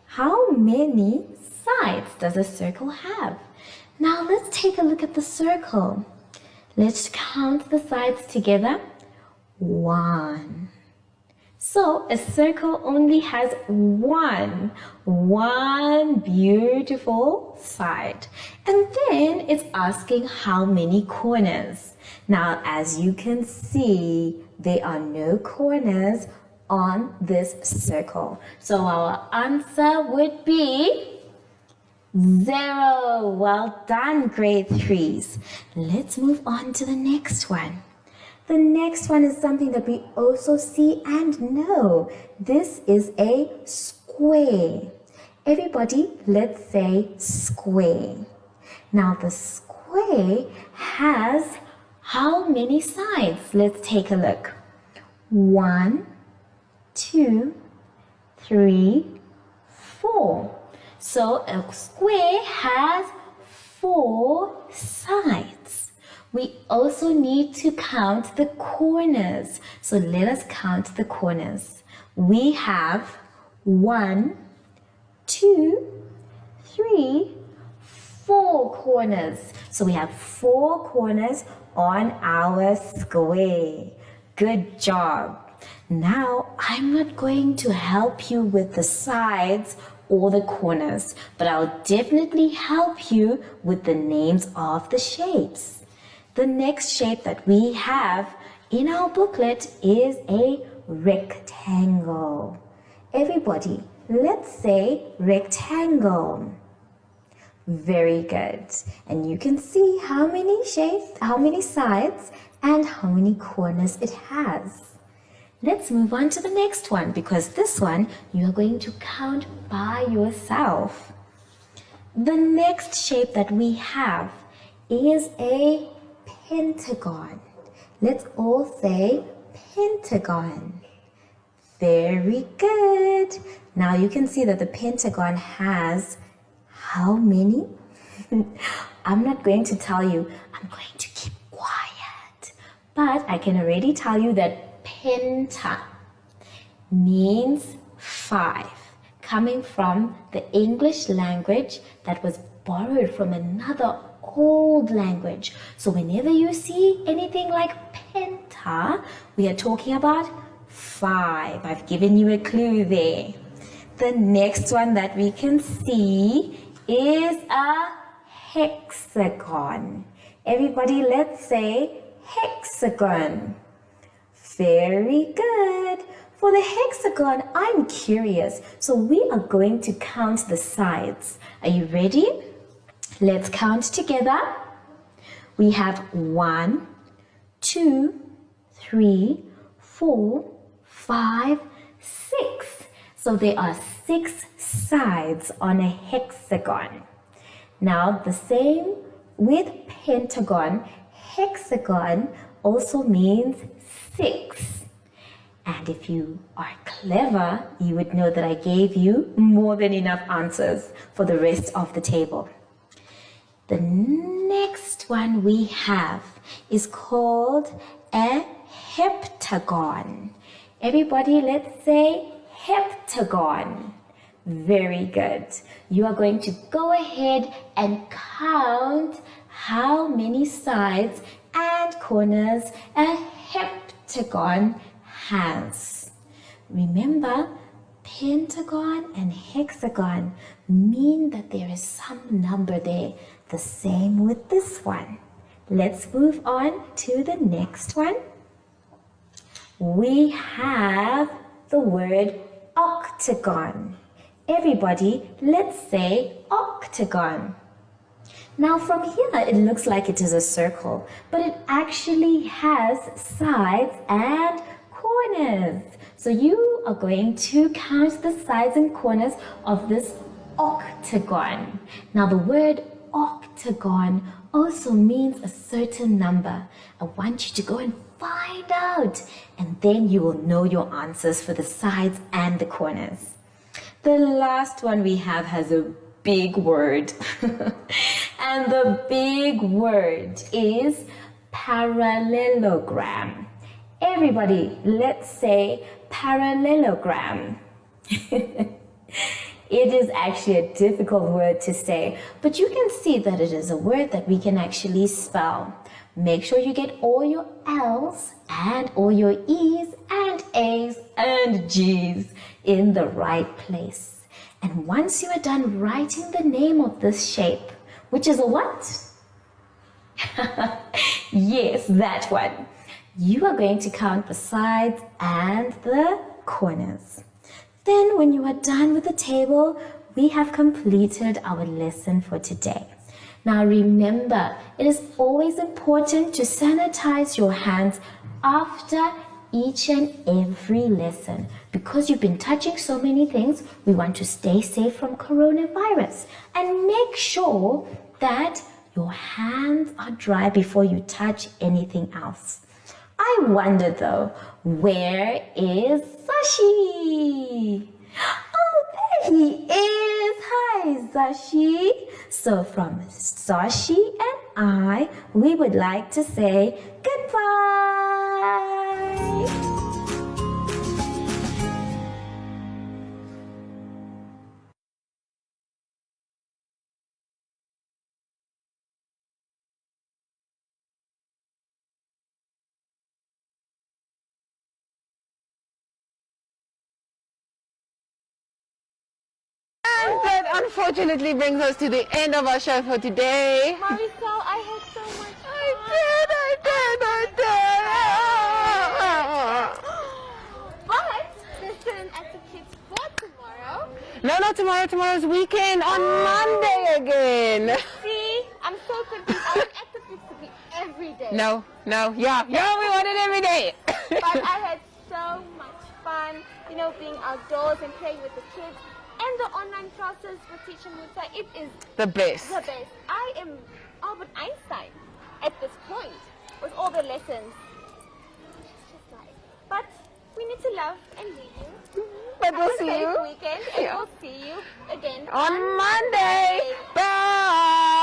how many sides does a circle have? Now let's take a look at the circle. Let's count the sides together. 1. So a circle only has one beautiful side. And then it's asking how many corners. Now, as you can see, there are no corners on this circle. So our answer would be 0. Well done, grade 3s. Let's move on to the next one. The next one is something that we also see and know. This is a square. Everybody, let's say square. Now the square has how many sides? Let's take a look. 1, 2, 3, 4. So a square has 4 sides. We also need to count the corners. So let us count the corners. We have 1, 2, 3, 4 corners. So we have 4 corners on our square. Good job. Now, I'm not going to help you with the sides or the corners, but I'll definitely help you with the names of the shapes. The next shape that we have in our booklet is a rectangle. Everybody, let's say rectangle. Very good. And you can see how many shapes, how many sides, and how many corners it has. Let's move on to the next one, because this one you are going to count by yourself. The next shape that we have is a pentagon. Let's all say pentagon. Very good. Now you can see that the pentagon has how many? I'm not going to tell you. I'm going to keep quiet. But I can already tell you that penta means 5, coming from the English language that was borrowed from another old language. So whenever you see anything like penta, we are talking about 5. I've given you a clue there. The next one that we can see is a hexagon. Everybody, let's say hexagon. Very good. For the hexagon, I'm curious. So we are going to count the sides. Are you ready? Let's count together. We have 1, 2, 3, 4, 5, 6. So there are 6 sides on a hexagon. Now the same with pentagon, hexagon also means 6. And if you are clever, you would know that I gave you more than enough answers for the rest of the table. The next one we have is called a heptagon. Everybody, let's say heptagon. Very good. You are going to go ahead and count how many sides and corners a heptagon has. Remember, pentagon and hexagon mean that there is some number there. The same with this one. Let's move on to the next one. We have the word octagon. Everybody, let's say octagon. Now from here, it looks like it is a circle, but it actually has sides and corners. So you are going to count the sides and corners of this octagon. Now the word octagon also means a certain number. I want you to go and find out, and then you will know your answers for the sides and the corners. The last one we have has a big word. And the big word is parallelogram. Everybody, let's say parallelogram. It is actually a difficult word to say, but you can see that it is a word that we can actually spell. Make sure you get all your L's and all your E's and A's and G's in the right place. And once you are done writing the name of this shape, which is a what? Yes, that one. You are going to count the sides and the corners. Then when you are done with the table, we have completed our lesson for today. Now remember, it is always important to sanitize your hands after each and every lesson. Because you've been touching so many things, we want to stay safe from coronavirus. And make sure that your hands are dry before you touch anything else. I wonder though, where is Zacky? Oh, there he is. Hi, Zacky. So from Zacky and I, we would like to say goodbye. And that unfortunately brings us to the end of our show for today. Marisol, I had so much fun. I did. But listen at the kids' sport tomorrow. No, not tomorrow. Tomorrow's weekend. On Monday again. See, I'm so confused. I want at the kids to be every day. No. Yeah, we want it every day. But I had so much fun, being outdoors and playing with the kids. And the online classes with Teacher Musa, it is The best. the best. I am Albert Einstein at this point with all the lessons. It's just like, but we need to love and leave you. But we'll Have a see safe you weekend, and we'll see you again on Monday. Bye.